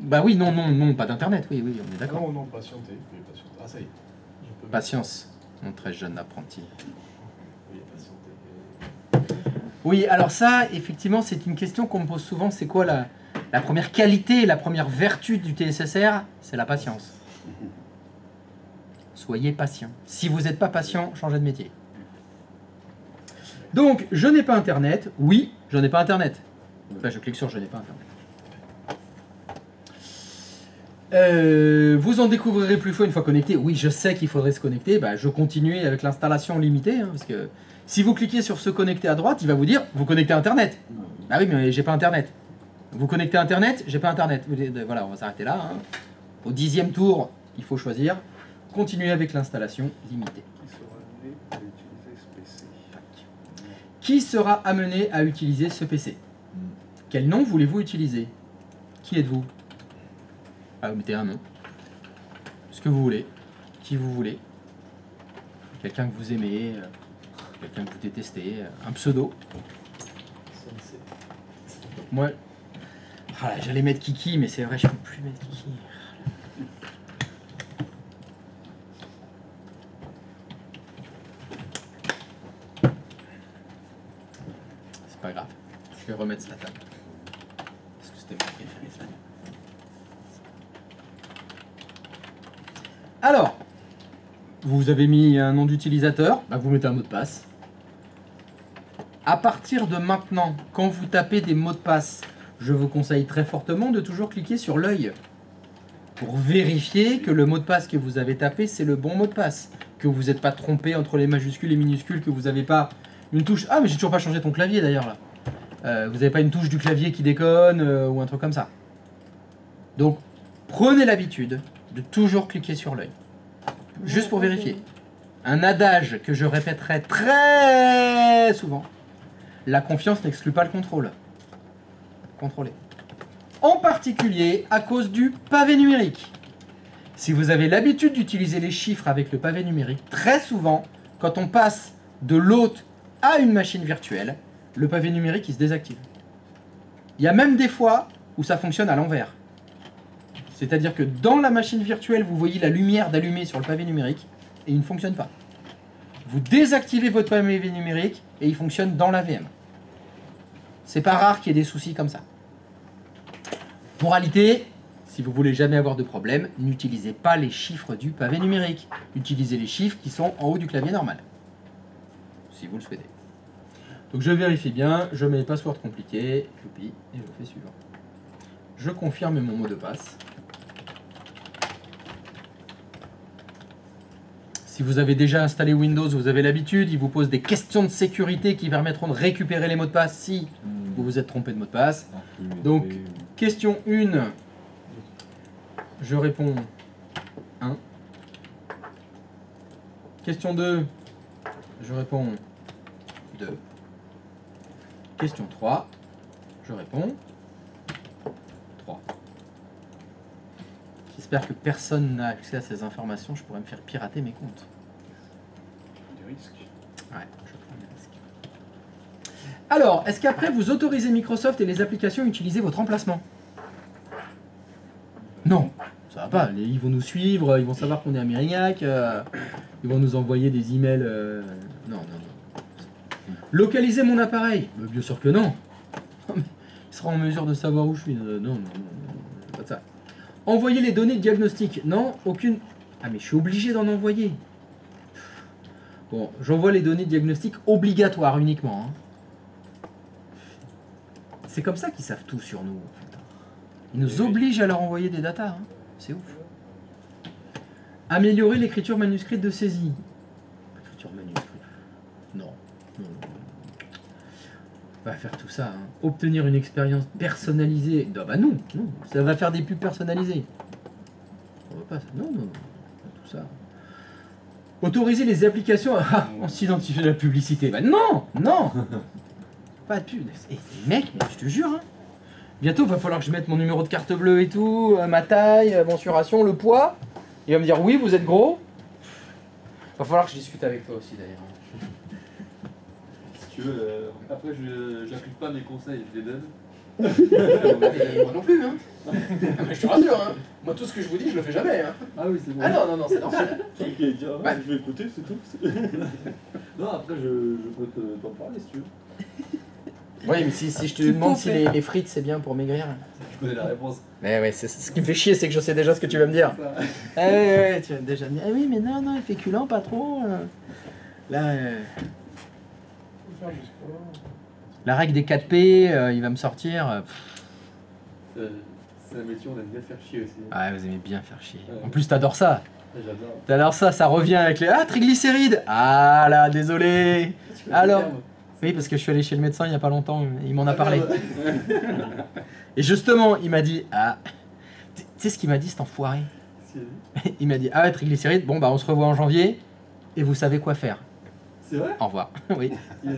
Bah oui, non, pas d'internet, oui, on est d'accord. Non, patientez. Oui, patientez. Ah, ça y est. Je peux Patience, mon très jeune apprenti. Oui, patientez. Oui, alors ça, effectivement, c'est une question qu'on me pose souvent. C'est quoi la première qualité, la première vertu du TSSR? C'est la patience. Soyez patient. Si vous n'êtes pas patient, changez de métier. Donc, je n'ai pas internet. Oui, je n'ai pas internet. Enfin, je clique sur je n'ai pas internet. Vous en découvrirez plus une fois connecté. Oui, je sais qu'il faudrait se connecter. Bah, je continue avec l'installation limitée. Hein, parce que si vous cliquez sur se connecter à droite, il va vous dire vous connectez à Internet. Ah oui, mais j'ai pas Internet. Vous connectez à Internet, j'ai pas Internet. Voilà, on va s'arrêter là. Hein. Au 10e tour, il faut choisir. Continuer avec l'installation limitée. Qui sera amené à utiliser ce PC? Quel nom voulez-vous utiliser? Qui êtes-vous? Ah, vous mettez un nom. Ce que vous voulez. Qui vous voulez. Quelqu'un que vous aimez. Quelqu'un que vous détestez. Un pseudo. Donc moi... Ah, j'allais mettre Kiki, mais c'est vrai, je peux plus mettre Kiki. C'est pas grave. Je vais remettre Zlatan. Parce que c'était mon préféré, Zlatan. Alors, vous avez mis un nom d'utilisateur, bah vous mettez un mot de passe. À partir de maintenant, quand vous tapez des mots de passe, je vous conseille très fortement de toujours cliquer sur l'œil pour vérifier que le mot de passe que vous avez tapé, c'est le bon mot de passe. Que vous n'êtes pas trompé entre les majuscules et minuscules, que vous n'avez pas une touche... Ah, mais j'ai toujours pas changé ton clavier d'ailleurs là. Vous n'avez pas une touche du clavier qui déconne ou un truc comme ça. Donc, prenez l'habitude de toujours cliquer sur l'œil. Juste pour vérifier. Un adage que je répéterai très souvent. La confiance n'exclut pas le contrôle. Contrôler. En particulier à cause du pavé numérique. Si vous avez l'habitude d'utiliser les chiffres avec le pavé numérique, très souvent, quand on passe de l'hôte à une machine virtuelle, le pavé numérique il se désactive. Il y a même des fois où ça fonctionne à l'envers. C'est-à-dire que dans la machine virtuelle, vous voyez la lumière d'allumer sur le pavé numérique et il ne fonctionne pas. Vous désactivez votre pavé numérique et il fonctionne dans la VM. C'est pas rare qu'il y ait des soucis comme ça. Moralité, si vous voulez jamais avoir de problème, n'utilisez pas les chiffres du pavé numérique. Utilisez les chiffres qui sont en haut du clavier normal. Si vous le souhaitez. Donc je vérifie bien, je mets password compliqué, copie, et je fais suivant. Je confirme mon mot de passe. Si vous avez déjà installé Windows, vous avez l'habitude, il vous pose des questions de sécurité qui permettront de récupérer les mots de passe si vous vous êtes trompé de mot de passe. Donc, question 1, je réponds 1. Question 2, je réponds 2. Question 3, je réponds 3. J'espère que personne n'a accès à ces informations, je pourrais me faire pirater mes comptes. Des risques. Ouais, je prends des risques. Alors, est-ce qu'après vous autorisez Microsoft et les applications à utiliser votre emplacement? Non, ça va pas. Ils vont nous suivre, ils vont savoir qu'on est à Mérignac, ils vont nous envoyer des emails. Non. Localiser mon appareil? Bien sûr que non. Il sera en mesure de savoir où je suis. Non, pas de ça. Envoyer les données de diagnostic? Non, aucune. Ah mais je suis obligé d'en envoyer. Bon, j'envoie les données de diagnostic obligatoires uniquement. Hein. C'est comme ça qu'ils savent tout sur nous. En fait. Ils nous obligent à leur envoyer des datas. Hein. C'est ouf. Améliorer l'écriture manuscrite de saisie. Écriture manuscrite. Non. On va faire tout ça. Hein. Obtenir une expérience personnalisée. Non, bah non. Ça va faire des pubs personnalisées. On va pas. Non. Tout ça. Autoriser les applications à s'identifier de la publicité. Bah non. Pas de pub. Mec, mais je te jure. Hein. Bientôt, il va falloir que je mette mon numéro de carte bleue et tout, ma taille, mensuration, le poids. Il va me dire oui, vous êtes gros. Il va falloir que je discute avec toi aussi d'ailleurs. Si tu veux, après, je n'applique pas mes conseils, je les donne. Mais moi non plus, hein. Mais je te rassure, hein. Moi, tout ce que je vous dis, je le fais jamais, hein. Ah oui, c'est bon. Ah non, c'est normal. Qui est dit, ah, Ouais. je vais écouter, c'est tout. Non, après, je peux t'en parler si tu veux. Oui, mais si je te Tu demande peux si faire. les frites c'est bien pour maigrir. Tu connais la réponse. Mais ouais, c'est ce qui me fait chier, c'est que je sais déjà ce que tu vas me dire. Ça. Ouais, tu vas déjà me dire, ah oui, mais non, féculent, pas trop. Là, Faut faire du sport. la règle des 4P, il va me sortir. C'est un métier, on aime bien faire chier aussi. Ah, vous aimez bien faire chier. Ouais. En plus, t'adores ça. J'adore. T'adores ça, ça revient avec les. Ah, triglycérides. Ah là, désolé. Alors. Oui, parce que je suis allé chez le médecin il y a pas longtemps, il m'en a parlé. Et justement, il m'a dit, ah, tu sais ce qu'il m'a dit, cet enfoiré? Il m'a dit, ah ouais, triglycérides, bon bah on se revoit en janvier, et vous savez quoi faire. C'est vrai? Au revoir. Oui. Ça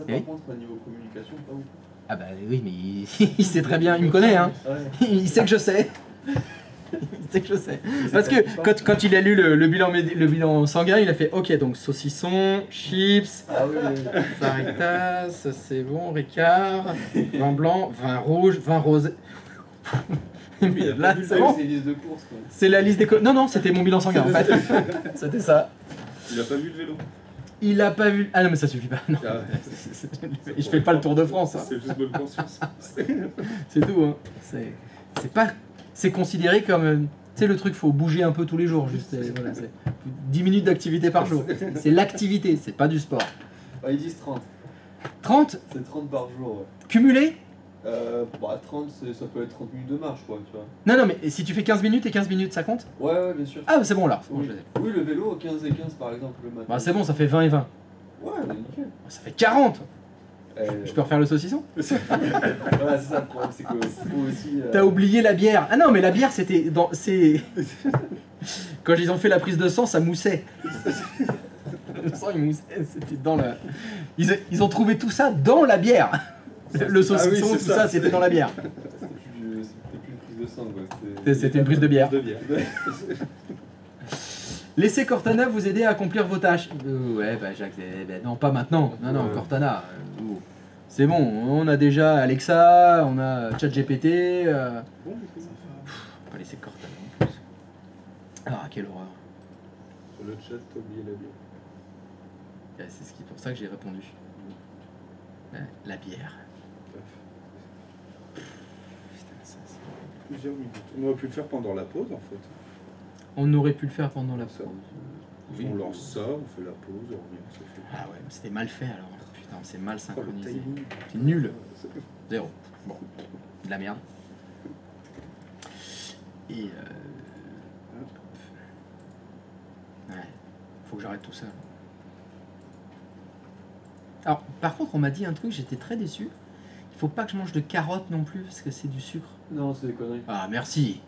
Oui. par contre, au niveau communication, pas ouf. Ah bah oui, mais il sait très bien, il me connaît, hein. Ouais. Il sait que je sais. Il sait que je sais. Parce que quand il a lu le bilan sanguin, il a fait, ok, donc saucisson, chips, Ah oui, Faritas, c'est bon, Ricard, vin blanc, vin rouge, vin rosé. Mais là, c'est bon. C'est une liste de courses quoi. C'est la liste des... Non, c'était mon bilan sanguin en fait. C'était ça. Il a pas vu le vélo. Il a pas vu... Ah non, mais ça suffit pas. Non. Ah ouais. Je fais pas le Tour de France. Hein. C'est juste bonne conscience. C'est tout. Hein. C'est pas... C'est considéré comme... Tu sais, le truc, faut bouger un peu tous les jours. Juste, voilà, c'est 10 minutes d'activité par jour. C'est l'activité, c'est pas du sport. Ils disent 30. 30 C'est 30 par jour, ouais. cumulé? 30, ça peut être 30 minutes de marche, quoi, tu vois. Non, mais si tu fais 15 minutes et 15 minutes, ça compte? Ouais, bien sûr. Ah, c'est bon là. C'est bon, Oui. je les ai. Oui, le vélo, 15 et 15 par exemple, le matin. Bah, c'est bon, ça fait 20 et 20. Ouais, bah, nickel. Ça fait 40. Euh, Je peux refaire le saucisson? Voilà, c'est ça le problème, c'est qu'il faut aussi. T'as oublié la bière. Ah non, mais la bière, c'était dans... C'est... Quand ils ont fait la prise de sang, ça moussait. Le sang, il moussait. C'était dans la... Ils ont trouvé tout ça dans la bière. Le saucisson, c'est tout ça, ça, c'était dans la bière. C'était plus une prise de sang, quoi. C'était une prise de bière. De bière. Laissez Cortana vous aider à accomplir vos tâches. Ouais, bah Jacques, non, pas maintenant. Non, Cortana. C'est bon, on a déjà Alexa, on a ChatGPT. On va laisser Cortana en plus. Ah, quelle horreur. Sur le chat, t'as oublié la bière. Ouais, c'est pour ça que j'ai répondu. Ouais, la bière. Putain, ça, Plusieurs minutes. On aurait pu le faire pendant la pause en fait. on aurait pu le faire pendant la Ça. pause. Oui. On lance ça, on fait la pause, on revient, c'est fait. Ah ouais, mais c'était mal fait alors. Putain, c'est mal Oh, le synchronisé. timing. C'est nul. Zéro. Bon, de la merde. Et ouais, faut que j'arrête tout ça. Alors, par contre, on m'a dit un truc, j'étais très déçu. Il faut pas que je mange de carottes non plus parce que c'est du sucre. Non, c'est des conneries. Ah, merci.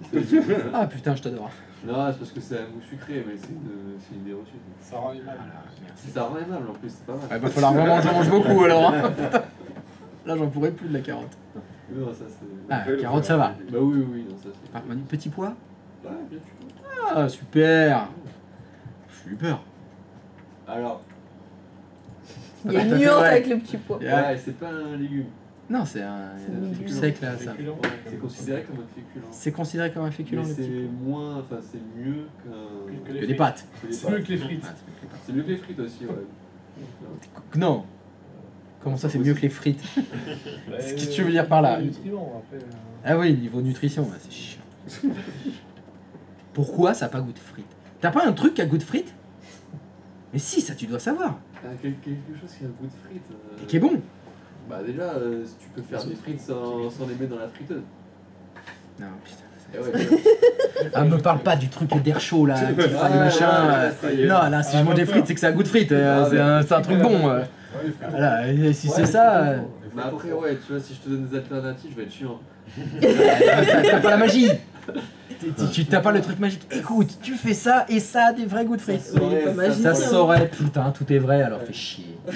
Ah putain, je t'adore. Non, c'est parce que c'est un goût sucré, mais c'est une idée reçue. Ça rend aimable. Voilà, merci. Ça rend aimable en plus, c'est pas mal. Il va falloir vraiment que j'en mange beaucoup alors. Hein. Là, j'en pourrais plus de la carotte. Non, ça c'est. Ah, la carotte, ça va. Bah oui, non, ça c'est. Ah, on m'a dit petit pois. Ouais, bien sûr. Ah, super. Super. Alors, Il y a une nuance avec le petit pois. Yeah. ouais, c'est pas un légume. Non, c'est un C'est truc du sec là. Ça. Féculent. C'est considéré comme un féculent. C'est considéré comme un féculent Mais le c'est petit moins. Enfin, c'est mieux qu'un. que des pâtes. que des C'est mieux pâtes. que les frites. Ah, c'est mieux que les pâtes. C'est mieux que les frites aussi, ouais. Non. Comment ça, c'est mieux que les frites? Bah, Ce que tu veux dire par là. les nutriments, après. Ah oui, niveau nutrition, ouais, c'est chiant. Pourquoi ça n'a pas goût de frites? T'as pas un truc qui a goût de frites? Mais si, ça tu dois savoir. Quelque chose qui a un goût de frites. Et qui est bon. Bah déjà, si tu peux faire des frites sans les mettre dans la friteuse. Non, putain. Eh ouais, Ah, me parle pas du truc d'air chaud là, qui fera du Ouais, machin. ouais, ça y est. Non, là, si je mange des frites, c'est que ça a goût de frites. C'est un truc bon. Voilà, et si c'est ça, Mais après, ouais, tu vois, si je te donne des alternatives, je vais être chiant. t'as pas la magie. Tu t'as pas le truc magique. Écoute, tu fais ça et ça a des vrais goûts de frites. Ça saurait, pas ça magique. Ça Magicien. saurait, putain, tout est vrai, alors fais chier. Fais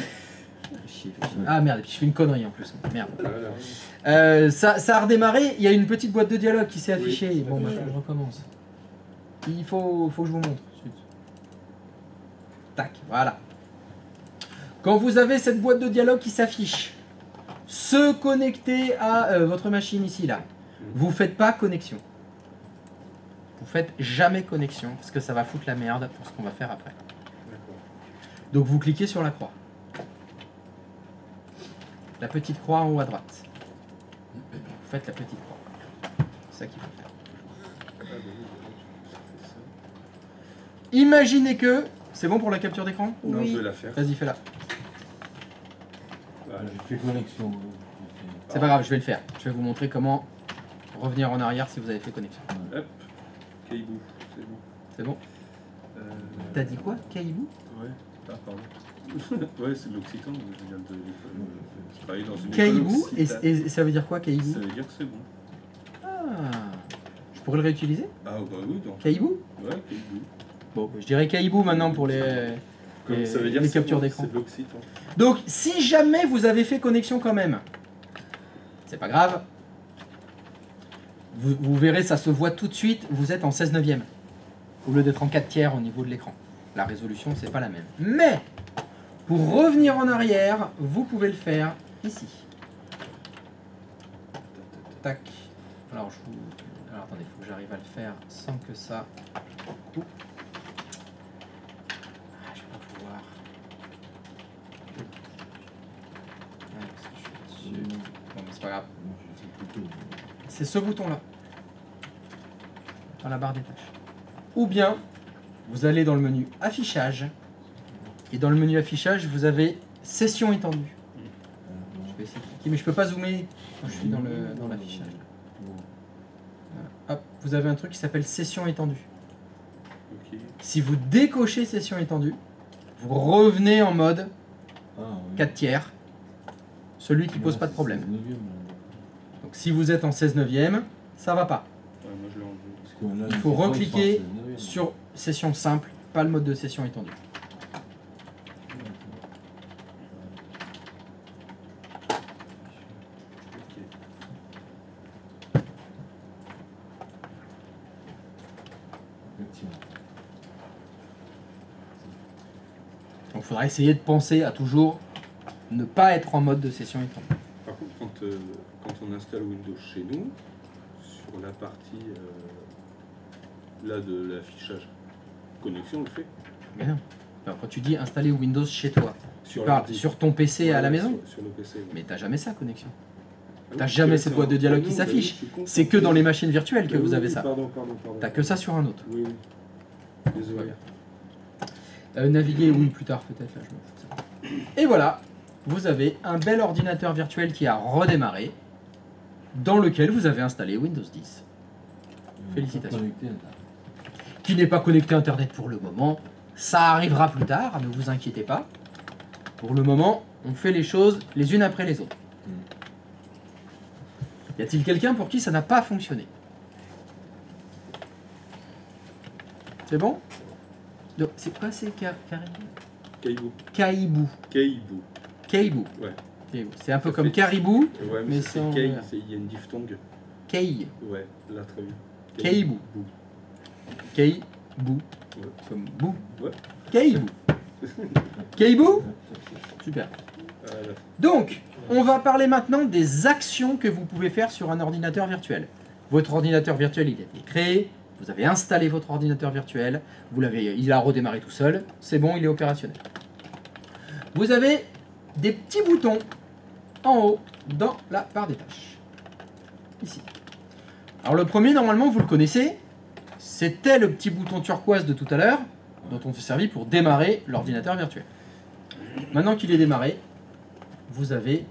chier. Ah merde, et puis je fais une connerie en plus. Merde. Voilà. Ça a redémarré, il y a une petite boîte de dialogue qui s'est affichée. Oui, Bon, bah, je recommence. Il faut que je vous montre. Tac, voilà. Quand vous avez cette boîte de dialogue qui s'affiche, se connecter à votre machine ici, là, vous faites pas connexion. Vous faites jamais connexion, parce que ça va foutre la merde pour ce qu'on va faire après. Donc vous cliquez sur la croix. La petite croix en haut à droite. Vous faites la petite croix. C'est ça qu'il faut faire. Imaginez que... C'est bon pour la capture d'écran? Non, Oui. je vais la faire. Vas-y, fais-la. Voilà. J'ai fait connexion. C'est pas grave, je vais le faire. Je vais vous montrer comment revenir en arrière si vous avez fait connexion. Hop. Caillou, c'est bon. C'est bon? Euh, T'as dit quoi? Caillou? Ouais. Ah, pardon. Ouais, c'est de l'occitan. Je viens de l'école. Je travaille dans une école Caillou? occitane. Et ça veut dire quoi, caillou? Ça veut dire que c'est bon. Ah, je pourrais le réutiliser? Ah, bah oui, donc. Caillou? Ouais, caillou. Bon, je dirais caillou maintenant pour les Ça veut dire les que c'est captures bon, d'écran. C'est de l'occitan. Donc, si jamais vous avez fait connexion quand même, c'est pas grave. Vous verrez, ça se voit tout de suite, vous êtes en 16/9 au lieu d'être en 4/3 au niveau de l'écran. La résolution, c'est pas la même. Mais, pour revenir en arrière, vous pouvez le faire ici. Tac. Alors, alors attendez, il faut que j'arrive à le faire sans que ça coupe. Ah, je vais pas pouvoir. Ah, parce que je suis dessus. Bon, mais c'est pas grave. C'est ce bouton-là, dans la barre des tâches. Ou bien, vous allez dans le menu affichage, et dans le menu affichage, vous avez session étendue. Je vais essayer de cliquer, mais je peux pas zoomer quand je suis dans l'affichage. Hop, vous avez un truc qui s'appelle session étendue. Ok. Si vous décochez session étendue, vous revenez en mode 4/3, celui qui pose pas de problème. Donc si vous êtes en 16/9, ça va pas. Ouais, moi je l'ai enlevé. Il faut recliquer sur session simple, pas le mode de session étendue. Ok. Donc il faudra essayer de penser à toujours ne pas être en mode de session étendue. Par contre, quand on installe Windows chez nous, sur la partie là de l'affichage connexion, on le fait. Mais non. Alors, quand tu dis installer Windows chez toi, tu Sur parles l'ordi. sur ton PC à la Ouais, maison, sur le PC. Ouais. mais t'as jamais ça connexion. Ah t'as oui, jamais ouais, cette c'est boîte de un- dialogue ah qui non, bah s'affiche. oui, je suis con. C'est que dans les machines virtuelles que Oui, vous avez oui, ça. Pardon. T'as que ça sur un autre. Oui, oui. Désolé. Naviguer, oui, plus tard peut-être. Là, je m'en fous de ça. Et voilà, vous avez un bel ordinateur virtuel qui a redémarré, dans lequel vous avez installé Windows 10. Félicitations. Qui n'est pas connecté à Internet pour le moment. Ça arrivera plus tard, ne vous inquiétez pas. Pour le moment, on fait les choses les unes après les autres. Y a-t-il quelqu'un pour qui ça n'a pas fonctionné? C'est bon? Donc, c'est quoi, c'est Caillou. Caïbou. Caillou. Caïbou. Ouais. Caïbou. C'est un peu Ça comme fait- caribou, Ouais, mais mais sans- c'est Caille, il y a une diphtongue. caï. Ouais, là très bien. Caillou. Caïbou. Ouais. Comme bou. Ouais. Caïbou. Caïbou? Super. Voilà. Donc, on va parler maintenant des actions que vous pouvez faire sur un ordinateur virtuel. Votre ordinateur virtuel, il a été créé, vous avez installé votre ordinateur virtuel, il a redémarré tout seul, c'est bon, il est opérationnel. Vous avez des petits boutons en haut dans la barre des tâches. Ici. Alors le premier, normalement, vous le connaissez, c'était le petit bouton turquoise de tout à l'heure, dont on s'est servi pour démarrer l'ordinateur virtuel. Maintenant qu'il est démarré, vous avez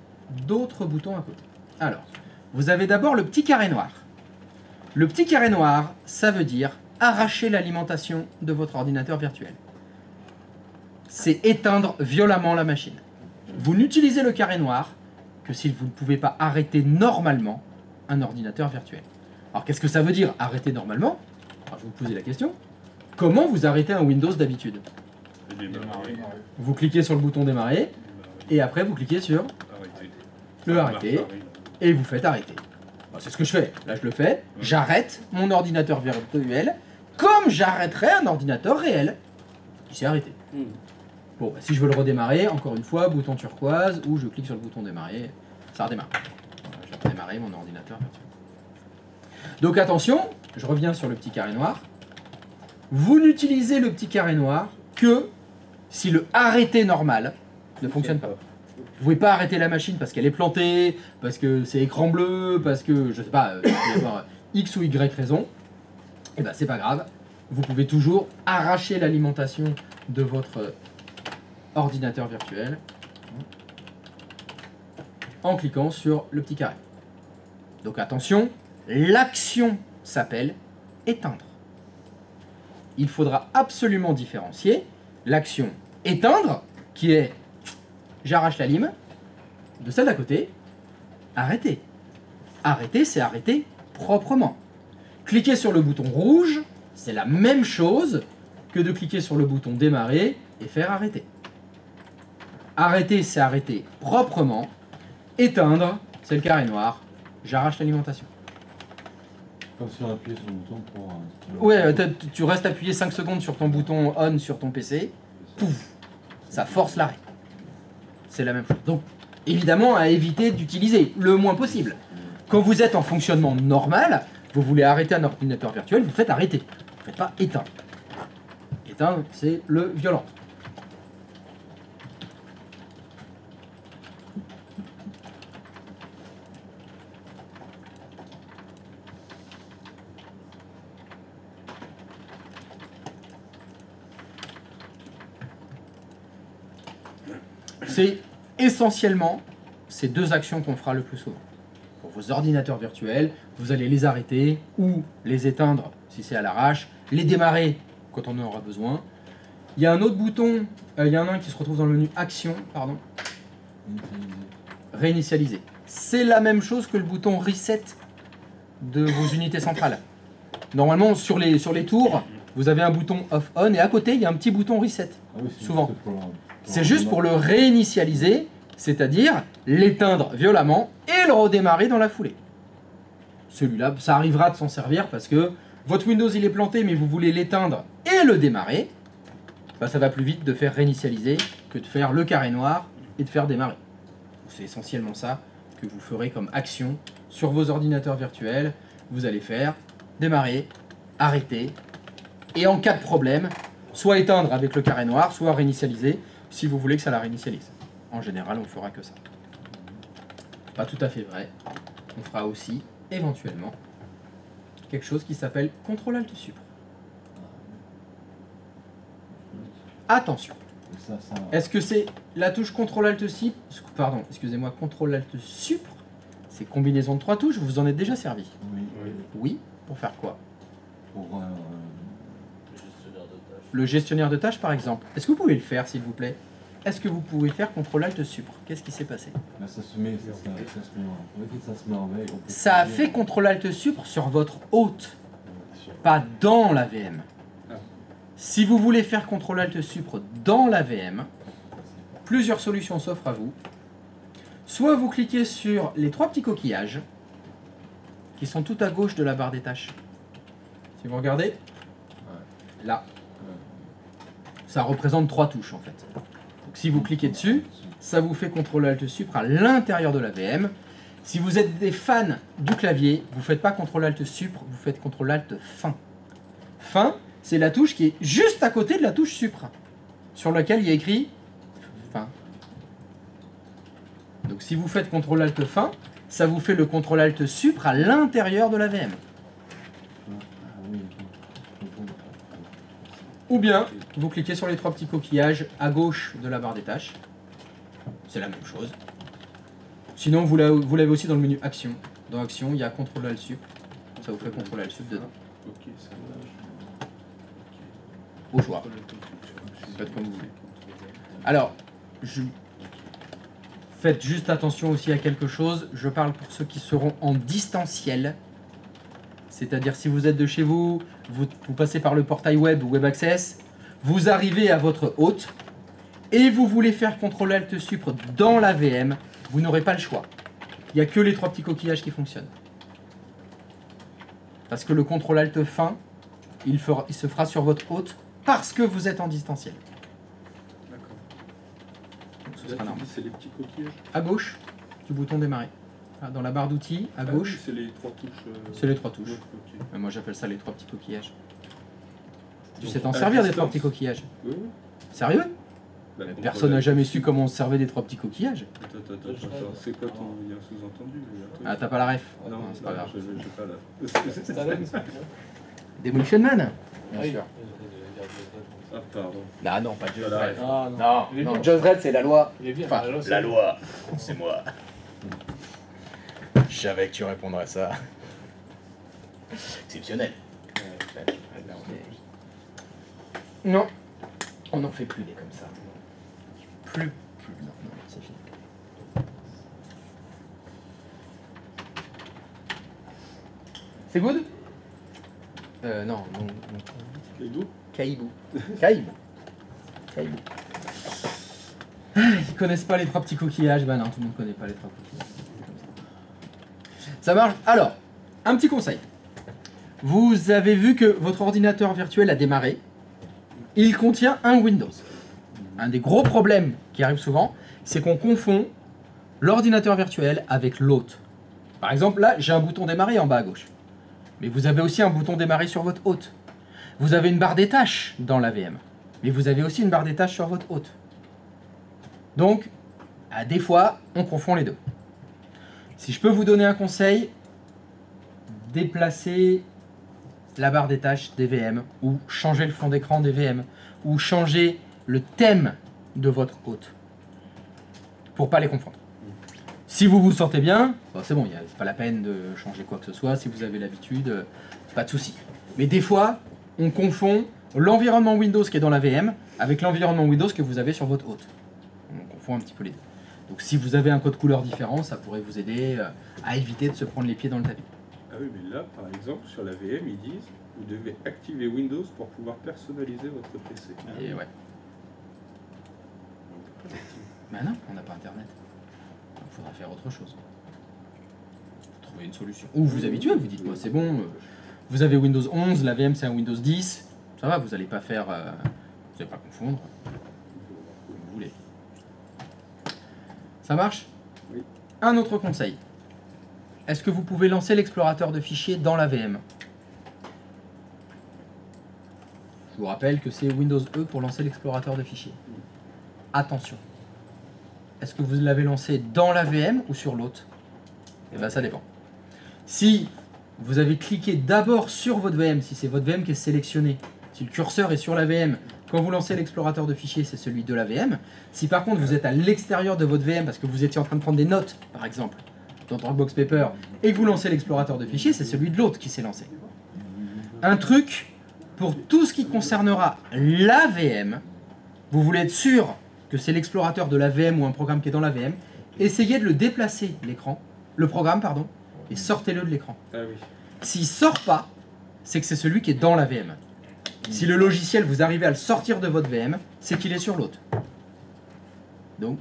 d'autres boutons à côté. Alors, vous avez d'abord le petit carré noir. Le petit carré noir, ça veut dire arracher l'alimentation de votre ordinateur virtuel. C'est éteindre violemment la machine. Vous n'utilisez le carré noir que si vous ne pouvez pas arrêter normalement un ordinateur virtuel. Alors qu'est-ce que ça veut dire arrêter normalement? Alors, je vais vous poser la question. Comment vous arrêtez un Windows d'habitude? Démarrer. Vous cliquez sur le bouton démarrer et après vous cliquez sur Arrêter. le arrêter et vous faites arrêter. Bah, c'est ce que je fais. Là je le fais. J'arrête mon ordinateur virtuel comme j'arrêterais un ordinateur réel qui s'est arrêté. Bon, bah, si je veux le redémarrer, encore une fois, bouton turquoise, ou je clique sur le bouton démarrer, ça redémarre. Voilà, je vais redémarrer mon ordinateur virtuel. Donc attention, je reviens sur le petit carré noir. Vous n'utilisez le petit carré noir que si le arrêté normal ne fonctionne pas. Vous pouvez pas arrêter la machine parce qu'elle est plantée, parce que c'est écran bleu, parce que, je sais pas, il peut y avoir X ou Y raison. Et ben c'est pas grave. Vous pouvez toujours arracher l'alimentation de votre ordinateur virtuel en cliquant sur le petit carré. Donc attention, l'action s'appelle éteindre. Il faudra absolument différencier l'action éteindre, qui est j'arrache la lime, de celle d'à côté, arrêter. Arrêter, c'est arrêter proprement. Cliquer sur le bouton rouge, c'est la même chose que de cliquer sur le bouton démarrer et faire arrêter. Arrêter, c'est arrêter proprement. Éteindre, c'est le carré noir. J'arrache l'alimentation. Comme si on appuyait sur le bouton pour... Ouais, tu restes appuyé 5 secondes sur ton bouton on sur ton PC, pouf, ça force l'arrêt. C'est la même chose. Donc, évidemment, à éviter d'utiliser le moins possible. Quand vous êtes en fonctionnement normal, vous voulez arrêter un ordinateur virtuel, vous faites arrêter. Vous ne faites pas éteindre. Éteindre, c'est le violent. C'est essentiellement ces deux actions qu'on fera le plus souvent. Pour vos ordinateurs virtuels, vous allez les arrêter ou les éteindre si c'est à l'arrache, les démarrer quand on en aura besoin. Il y a un autre bouton, il y en a un qui se retrouve dans le menu Action, pardon. Réinitialiser. C'est la même chose que le bouton Reset de vos unités centrales. Normalement, sur les tours, vous avez un bouton Off-On et à côté, il y a un petit bouton Reset. Ah oui, souvent. C'est juste pour le réinitialiser, c'est-à-dire l'éteindre violemment et le redémarrer dans la foulée. Celui-là, ça arrivera de s'en servir parce que votre Windows il est planté mais vous voulez l'éteindre et le démarrer, bah, ça va plus vite de faire réinitialiser que de faire le carré noir et de faire démarrer. C'est essentiellement ça que vous ferez comme action sur vos ordinateurs virtuels. Vous allez faire démarrer, arrêter et en cas de problème, soit éteindre avec le carré noir, soit réinitialiser si vous voulez que ça la réinitialise. En général, on ne fera que ça. Pas tout à fait vrai. On fera aussi, éventuellement, quelque chose qui s'appelle CTRL-ALT-SUP. Attention. Est-ce que c'est la touche CTRL-ALT-SUP? Pardon, excusez-moi, CTRL-ALT-SUP. C'est combinaison de 3 touches, vous vous en êtes déjà servi? Oui. Oui, pour faire quoi? Pour le gestionnaire de tâches, par exemple. Est-ce que vous pouvez le faire, s'il vous plaît? Est-ce que vous pouvez faire CTRL-ALT-SUP? Qu'est-ce qui s'est passé? Là, ça se met, ça se met en veille. Ça a fait CTRL-ALT-SUP sur votre hôte, pas dans la VM. Si vous voulez faire CTRL-ALT-SUP dans la VM, plusieurs solutions s'offrent à vous. Soit vous cliquez sur les 3 petits coquillages qui sont tout à gauche de la barre des tâches. Si vous regardez, là, ça représente 3 touches en fait. Donc si vous cliquez dessus, ça vous fait CTRL-ALT-SUP à l'intérieur de la VM. Si vous êtes des fans du clavier, vous ne faites pas CTRL-ALT-SUP, vous faites CTRL-ALT-Fin. Fin, c'est la touche qui est juste à côté de la touche Supra, sur laquelle il y a écrit Fin. Donc si vous faites CTRL-ALT-Fin, ça vous fait le CTRL-ALT-SUP à l'intérieur de la VM. Ou bien, vous cliquez sur les 3 petits coquillages à gauche de la barre des tâches. C'est la même chose. Sinon, vous l'avez aussi dans le menu Action. Dans Action, il y a CTRL-ALT-SUP. Ça vous fait CTRL-ALT-SUP dedans. Ok, ça marche. Au choix. Faites comme vous voulez. Alors, faites juste attention aussi à quelque chose. Je parle pour ceux qui seront en distanciel. C'est-à-dire si vous êtes de chez vous, vous passez par le portail web ou Web Access, vous arrivez à votre hôte et vous voulez faire CTRL-ALT-SUP dans la VM, vous n'aurez pas le choix. Il n'y a que les 3 petits coquillages qui fonctionnent. Parce que le CTRL-ALT-Fin, il se fera sur votre hôte parce que vous êtes en distanciel. D'accord. ce Là, sera tu normal. dis c'est les petits coquillages. À gauche du bouton démarrer. Ah, dans la barre d'outils, à gauche, Oui, c'est les 3 touches. c'est les 3 touches. Ouais, ok. Moi j'appelle ça les 3 petits coquillages. Tu Donc, sais t'en à servir des distance. 3 petits coquillages. Oui, oui. Sérieux? Bah, Mais contre personne la- n'a jamais su comment on se servait des 3 petits coquillages. Attends. C'est quoi ton. Il y a un sous-entendu il y a un truc. Ah, t'as pas la ref? Non, c'est pas grave. je j'ai pas la. Stallone, c'est quoi Demolition Man? Bien Oui. sûr. Ah, pardon. Ah non, pas Judge Voilà. Dredd. Ah non. Non, Il est non, bien. Judge Dredd c'est la loi. Il est bien. Enfin, alors, c'est- la loi, c'est moi. Je savais que tu répondrais à ça. Exceptionnel. Là, non, on n'en fait plus des comme ça. Plus, non, c'est fini. C'est good? Non. Les doux. Caïbou. Caïbou. Ah, ils connaissent pas les 3 petits coquillages. Bah non, tout le monde connaît pas les 3 coquillages. Ça marche. Alors, un petit conseil. Vous avez vu que votre ordinateur virtuel a démarré. Il contient un Windows. Un des gros problèmes qui arrive souvent, c'est qu'on confond l'ordinateur virtuel avec l'hôte. Par exemple, là, j'ai un bouton démarrer en bas à gauche. Mais vous avez aussi un bouton démarrer sur votre hôte. Vous avez une barre des tâches dans la VM. Mais vous avez aussi une barre des tâches sur votre hôte. Donc, à des fois, on confond les deux. Si je peux vous donner un conseil, déplacez la barre des tâches des VM, ou changer le fond d'écran des VM, ou changer le thème de votre hôte, pour pas les confondre. Si vous vous sentez bien, bon, c'est bon, c'est pas la peine de changer quoi que ce soit, si vous avez l'habitude, pas de souci. Mais des fois, on confond l'environnement Windows qui est dans la VM avec l'environnement Windows que vous avez sur votre hôte. On confond un petit peu les deux. Donc si vous avez un code couleur différent, ça pourrait vous aider à éviter de se prendre les pieds dans le tapis. Ah oui, mais là, par exemple, sur la VM, ils disent vous devez activer Windows pour pouvoir personnaliser votre PC. Et ouais. Bah non, on n'a pas internet. Il faudra faire autre chose. Faut trouver une solution. Ou vous habituez, vous dites, moi c'est bon, vous avez Windows 11, la VM c'est un Windows 10, ça va, vous n'allez pas faire. Vous n'allez pas confondre. Comme vous voulez. Ça marche? Oui. Un autre conseil. Est-ce que vous pouvez lancer l'explorateur de fichiers dans la VM? Je vous rappelle que c'est Windows E pour lancer l'explorateur de fichiers. Attention. Est-ce que vous l'avez lancé dans la VM ou sur l'hôte? Eh bien ça dépend. Si vous avez cliqué d'abord sur votre VM, si c'est votre VM qui est sélectionnée, si le curseur est sur la VM, quand vous lancez l'explorateur de fichiers, c'est celui de la VM. Si par contre vous êtes à l'extérieur de votre VM parce que vous étiez en train de prendre des notes, par exemple, dans Dropbox Paper, et que vous lancez l'explorateur de fichiers, c'est celui de l'autre qui s'est lancé. Un truc, pour tout ce qui concernera la VM, vous voulez être sûr que c'est l'explorateur de la VM ou un programme qui est dans la VM, essayez de le déplacer, le programme, et sortez-le de l'écran. Ah oui. S'il sort pas, c'est que c'est celui qui est dans la VM. Si le logiciel, vous arrivez à le sortir de votre VM, c'est qu'il est sur l'autre. Donc,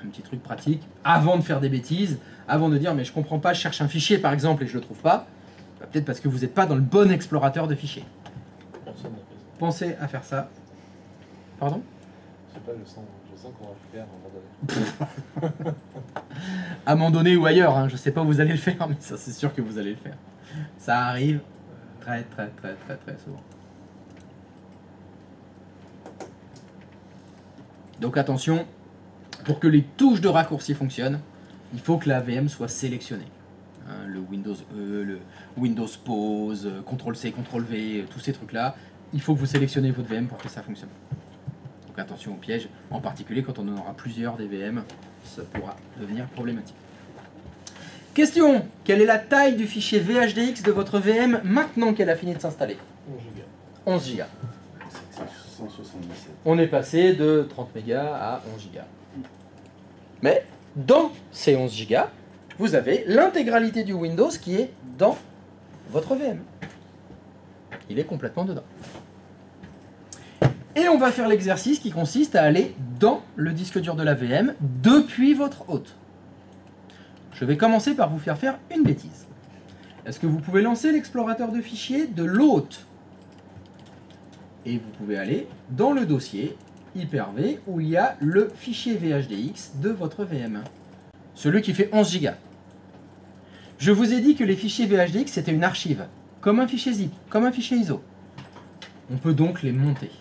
un petit truc pratique, avant de faire des bêtises, avant de dire mais je comprends pas, je cherche un fichier par exemple et je le trouve pas, bah, peut-être parce que vous n'êtes pas dans le bon explorateur de fichiers. Personne n'a fait ça. Pensez à faire ça. Pardon? Je sais pas, je sens qu'on va le faire à un moment donné. À un moment donné ou ailleurs, hein, je sais pas où vous allez le faire, mais ça c'est sûr que vous allez le faire. Ça arrive très souvent. Donc attention, pour que les touches de raccourci fonctionnent, il faut que la VM soit sélectionnée. Hein, le Windows E, le Windows Pause, CTRL-C, CTRL-V, tous ces trucs-là, il faut que vous sélectionnez votre VM pour que ça fonctionne. Donc attention aux pièges, en particulier quand on en aura plusieurs des VM, ça pourra devenir problématique. Question, quelle est la taille du fichier VHDX de votre VM maintenant qu'elle a fini de s'installer? 11 Go. C'était 177. On est passé de 30 mégas à 11 Go. Mais dans ces 11 Go, vous avez l'intégralité du Windows qui est dans votre VM. Il est complètement dedans. Et on va faire l'exercice qui consiste à aller dans le disque dur de la VM depuis votre hôte. Je vais commencer par vous faire faire une bêtise. Est-ce que vous pouvez lancer l'explorateur de fichiers de l'hôte? Et vous pouvez aller dans le dossier, Hyper-V où il y a le fichier VHDX de votre VM. Celui qui fait 11 Go. Je vous ai dit que les fichiers VHDX c'était une archive, comme un fichier zip, comme un fichier ISO. On peut donc les monter.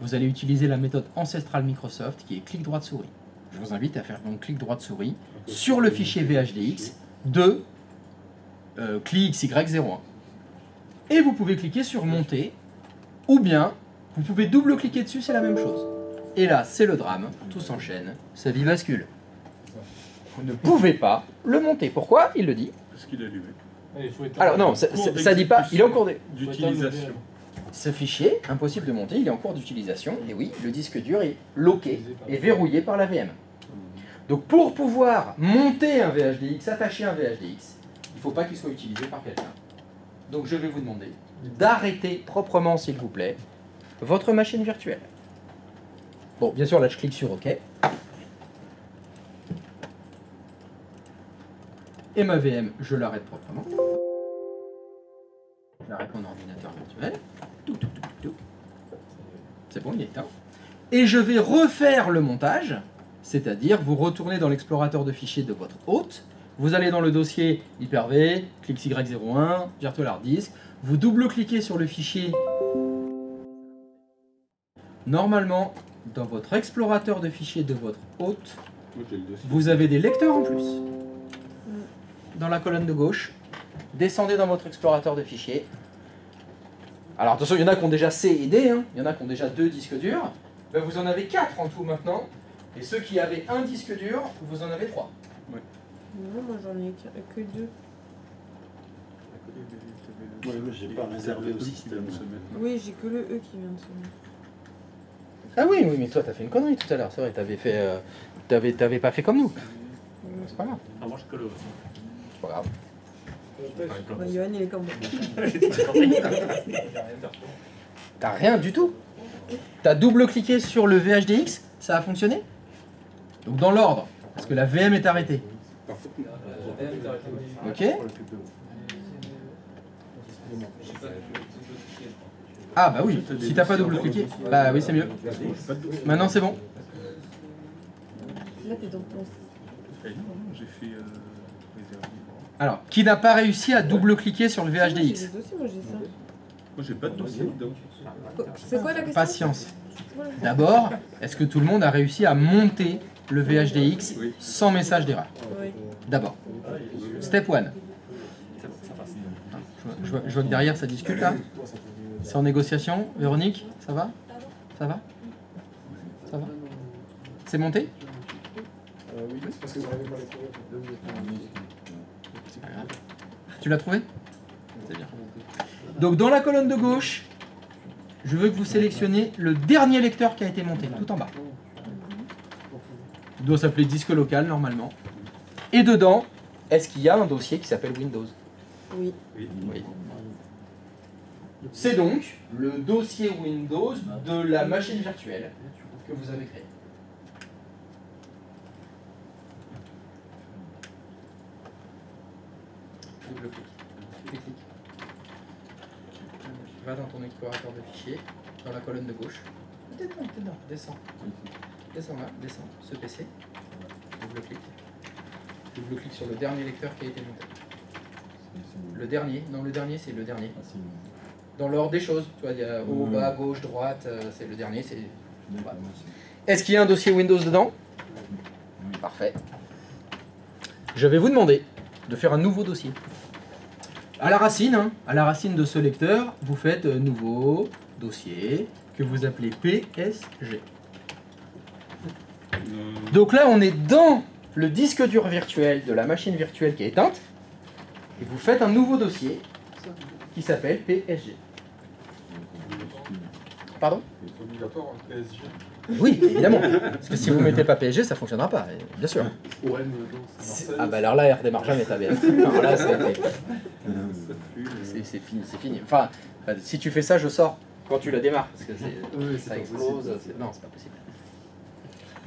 Vous allez utiliser la méthode ancestrale Microsoft qui est clic droit de souris. Je vous invite à faire donc clic droit de souris sur le fichier VHDX de CliXY01. Et vous pouvez cliquer sur monter, ou bien vous pouvez double-cliquer dessus, c'est la même chose. Et là, c'est le drame, tout s'enchaîne, sa vie bascule. Vous ne pouvez pas le monter. Pourquoi? Il le dit. Parce qu'il est allumé. Alors non, ça dit pas, il est en cours d'utilisation. Ce fichier, impossible de monter, il est en cours d'utilisation, et oui, le disque dur est loqué et verrouillé par la VM. Donc pour pouvoir monter un VHDX, attacher un VHDX, il ne faut pas qu'il soit utilisé par quelqu'un. Donc je vais vous demander d'arrêter proprement, s'il vous plaît, votre machine virtuelle. Bon, bien sûr, là je clique sur OK. Et ma VM, je l'arrête proprement. J'arrête mon ordinateur virtuel. C'est bon, il est éteint. Et je vais refaire le montage, c'est-à-dire vous retournez dans l'explorateur de fichiers de votre hôte, vous allez dans le dossier Hyper-V, CliXY01, Virtual Hard Disk, vous double-cliquez sur le fichier. Normalement, dans votre explorateur de fichiers de votre hôte, vous avez des lecteurs en plus. Dans la colonne de gauche, descendez dans votre explorateur de fichiers. Alors attention, il y en a qui ont déjà C et D, hein. Il y en a qui ont déjà 2 disques durs. Ben, vous en avez 4 en tout maintenant. Et ceux qui avaient un disque dur, vous en avez 3. Non, moi j'en ai que 2. Ouais, moi j'ai pas réservé au système. Oui, j'ai que le E qui vient de se mettre. Ah oui, oui, mais toi t'as fait une connerie tout à l'heure, c'est vrai, t'avais fait, t'avais pas fait comme nous. C'est pas grave. Ah, moi je que le E. C'est pas grave. Bah, Yoann, il est comme moi. T'as rien du tout. T'as double-cliqué sur le VHDX, ça a fonctionné. Donc dans l'ordre, parce que la VM est arrêtée. Ok. Ah bah oui, si t'as pas double-cliqué, bah oui c'est mieux. Maintenant c'est bon. Là, t'es dans ton... J'ai fait Alors, qui n'a pas réussi à double-cliquer sur le J'ai VHDX? des dossiers, moi j'ai ça. Moi j'ai pas de dossier dedans. C'est quoi la question? Patience. D'abord, est-ce que tout le monde a réussi à monter le VHDX sans message d'erreur? Oui. D'abord. Step 1. Je vois que derrière ça discute là. C'est en négociation. Véronique, ça va? Ça va? Ça va? C'est monté? Oui, c'est parce que j'arrivais pas à les trouver. C'est pas grave. Tu l'as trouvé? C'est bien. Donc dans la colonne de gauche, je veux que vous sélectionnez le dernier lecteur qui a été monté, tout en bas. Il doit s'appeler disque local normalement. Et dedans, est-ce qu'il y a un dossier qui s'appelle Windows? Oui. Oui. C'est donc le dossier Windows de la machine virtuelle que vous avez créée. Double-clic. Clic. Va dans ton explorateur de fichiers, dans la colonne de gauche. T'es dedans, descends. Descends là, descends. Ce PC. Double-clic. Double-clic sur le dernier lecteur qui a été monté. Le dernier, non le dernier c'est le dernier. Dans l'ordre des choses, tu vois, il y a haut, bas, gauche, droite, c'est le dernier. Voilà. Est-ce qu'il y a un dossier Windows dedans? Parfait. Je vais vous demander de faire un nouveau dossier. À la racine de ce lecteur, vous faites nouveau dossier que vous appelez PSG. Donc là, on est dans le disque dur virtuel de la machine virtuelle qui est éteinte, et vous faites un nouveau dossier qui s'appelle PSG. Pardon? C'est obligatoire, PSG. Oui, évidemment. Parce que si vous ne mettez pas PSG, ça ne fonctionnera pas, bien sûr. Ah bah alors là, elle redémarre jamais ta VM. Alors là, c'est fini, c'est fini. Enfin, si tu fais ça, je sors quand tu la démarres. Parce que ça explose. Non, c'est pas possible.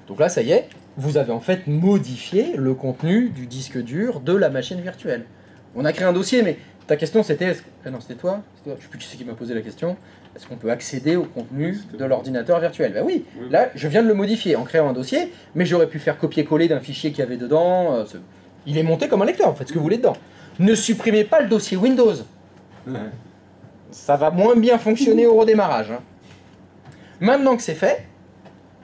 Donc là, ça y est, vous avez en fait modifié le contenu du disque dur de la machine virtuelle. On a créé un dossier, mais Ta question c'était, non c'était toi? Je ne sais plus qui c'est qui m'a posé la question. Est-ce qu'on peut accéder au contenu de l'ordinateur virtuel? Ben oui, là je viens de le modifier en créant un dossier, mais j'aurais pu faire copier-coller d'un fichier qu'il y avait dedans. Il est monté comme un lecteur, faites ce que vous voulez dedans. Ne supprimez pas le dossier Windows. Ça va moins bien fonctionner au redémarrage. Hein. Maintenant que c'est fait,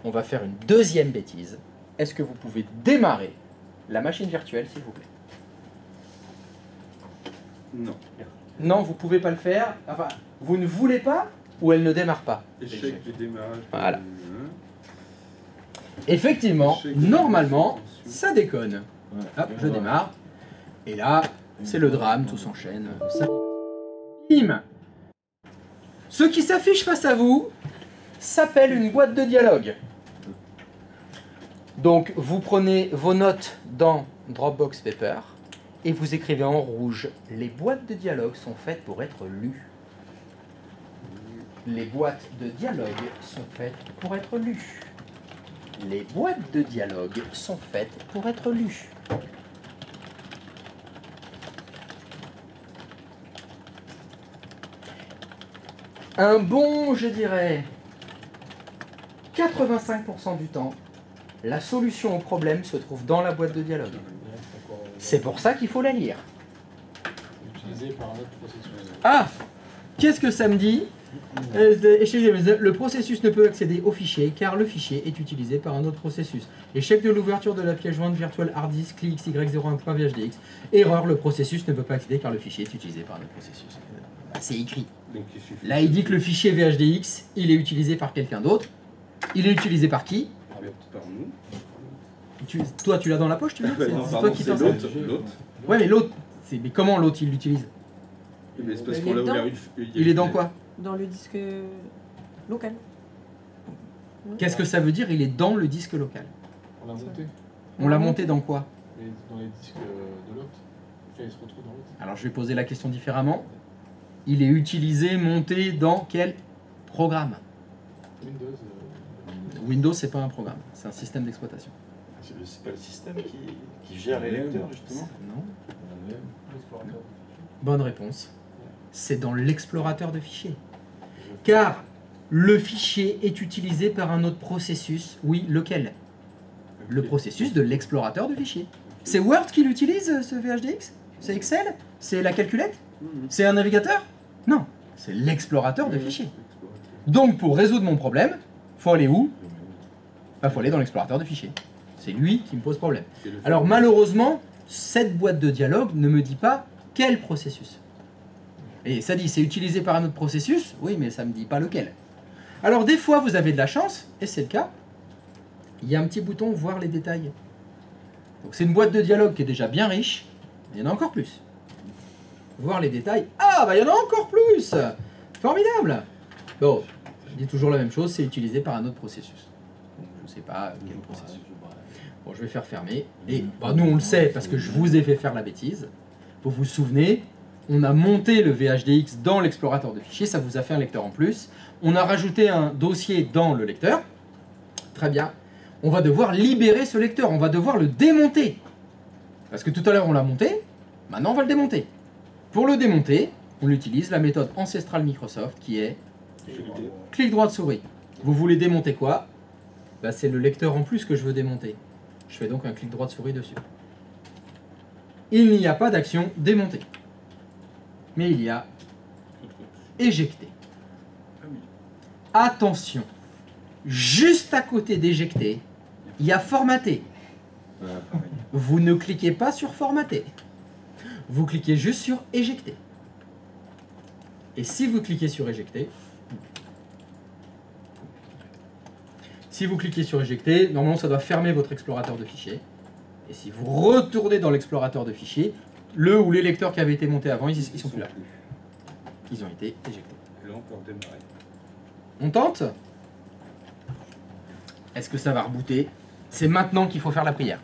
on va faire une deuxième bêtise. Est-ce que vous pouvez démarrer la machine virtuelle, s'il vous plaît? Non. Non, vous ne pouvez pas le faire. Enfin, vous ne voulez pas ou elle ne démarre pas? Échec du démarrage. Voilà. Effectivement, normalement, ça déconne. Hop, je démarre. Et là, c'est le drame, tout s'enchaîne. Bim! Ce qui s'affiche face à vous s'appelle une boîte de dialogue. Donc, vous prenez vos notes dans Dropbox Paper et vous écrivez en rouge. Les boîtes de dialogue sont faites pour être lues. Les boîtes de dialogue sont faites pour être lues. Les boîtes de dialogue sont faites pour être lues. Un bon, je dirais, 85% du temps, la solution au problème se trouve dans la boîte de dialogue. C'est pour ça qu'il faut la lire. Utilisé par un autre processus. Ah! Qu'est-ce que ça me dit? Le processus ne peut accéder au fichier car le fichier est utilisé par un autre processus. Échec de l'ouverture de la pièce jointe virtuelle hard disk CLI-XY01.VHDX. Erreur, le processus ne peut pas accéder car le fichier est utilisé par un autre processus. C'est écrit. Donc, Là, il dit que le fichier VHDX, il est utilisé par quelqu'un d'autre. Il est utilisé par qui? Par nous. Toi, tu l'as dans la poche, tu veux dire? Non, C'est pardon, toi qui c'est t'en l'autre. sers. L'autre. Ouais, mais l'autre, mais comment l'autre il l'utilise? Eh ben, c'est parce Il qu'on est l'a dedans. ouvert Il est dans quoi? Dans le disque local. Qu'est-ce que ça veut dire? Il est dans le disque local. On l'a monté. On l'a monté dans quoi? Mais dans les disques de l'autre. Enfin, il se retrouve dans l'autre. Alors je vais poser la question différemment. Il est utilisé, monté dans quel programme? Windows. Windows, c'est pas un programme, c'est un système d'exploitation. C'est pas le système qui gère les lecteurs, justement. Non. L'explorateur. Bonne réponse. C'est dans l'explorateur de fichiers. Car le fichier est utilisé par un autre processus. Oui, lequel? Le processus de l'explorateur de fichiers. C'est Word qui l'utilise, ce VHDX? C'est Excel? C'est la calculette? C'est un navigateur? Non, c'est l'explorateur de fichiers. Donc pour résoudre mon problème, faut aller où? Bah, faut aller dans l'explorateur de fichiers. C'est lui qui me pose problème. Alors malheureusement, cette boîte de dialogue ne me dit pas quel processus. Et ça dit c'est utilisé par un autre processus, oui mais ça ne me dit pas lequel. Alors des fois vous avez de la chance, et c'est le cas, il y a un petit bouton voir les détails. Donc c'est une boîte de dialogue qui est déjà bien riche, il y en a encore plus. Voir les détails, ah bah il y en a encore plus. Formidable. Bon, je dis toujours la même chose, c'est utilisé par un autre processus. Donc, je ne sais pas quel processus. Bon, je vais faire fermer. Et bah, nous, on le sait parce que je vous ai fait faire la bêtise. Vous vous souvenez, on a monté le VHDX dans l'explorateur de fichiers, ça vous a fait un lecteur en plus. On a rajouté un dossier dans le lecteur. Très bien. On va devoir libérer ce lecteur, on va devoir le démonter. Parce que tout à l'heure, on l'a monté, maintenant, on va le démonter. Pour le démonter, on utilise la méthode ancestrale Microsoft qui est clic droit de souris. Vous voulez démonter quoi? Bah, c'est le lecteur en plus que je veux démonter. Je fais donc un clic droit de souris dessus. Il n'y a pas d'action démonter. Mais il y a éjecter. Attention, juste à côté d'éjecter, il y a formater. Vous ne cliquez pas sur formater. Vous cliquez juste sur éjecter. Et si vous cliquez sur éjecter, normalement ça doit fermer votre explorateur de fichiers. Et si vous retournez dans l'explorateur de fichiers, le ou les lecteurs qui avaient été montés avant, ils sont plus là. Ils ont été éjectés. Et là, on peut redémarrer. On tente? Est-ce que ça va rebooter? C'est maintenant qu'il faut faire la prière.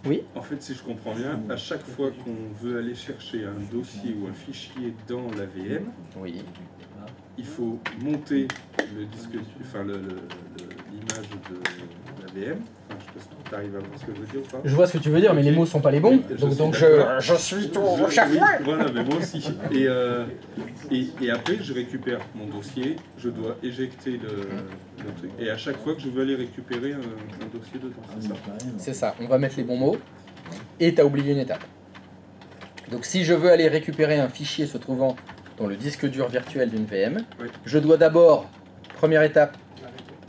Oui? En fait, si je comprends bien, à chaque fois qu'on veut aller chercher un dossier ou un fichier dans la VM, oui, il faut monter le disque, enfin l'image de la VM. Enfin, je sais pas. T'arrives à voir ce que je veux dire ou pas? Je vois ce que tu veux dire, mais les mots sont pas les bons. Oui, Donc suis d'accord. je suis tout Oui, chafouin. voilà, mais moi aussi. Et après, je récupère mon dossier, je dois éjecter le truc. Et à chaque fois que je veux aller récupérer un dossier dedans, c'est ça. C'est ça, on va mettre les bons mots. Et tu as oublié une étape. Donc si je veux aller récupérer un fichier se trouvant dans le disque dur virtuel d'une VM, Oui. je dois d'abord, première étape,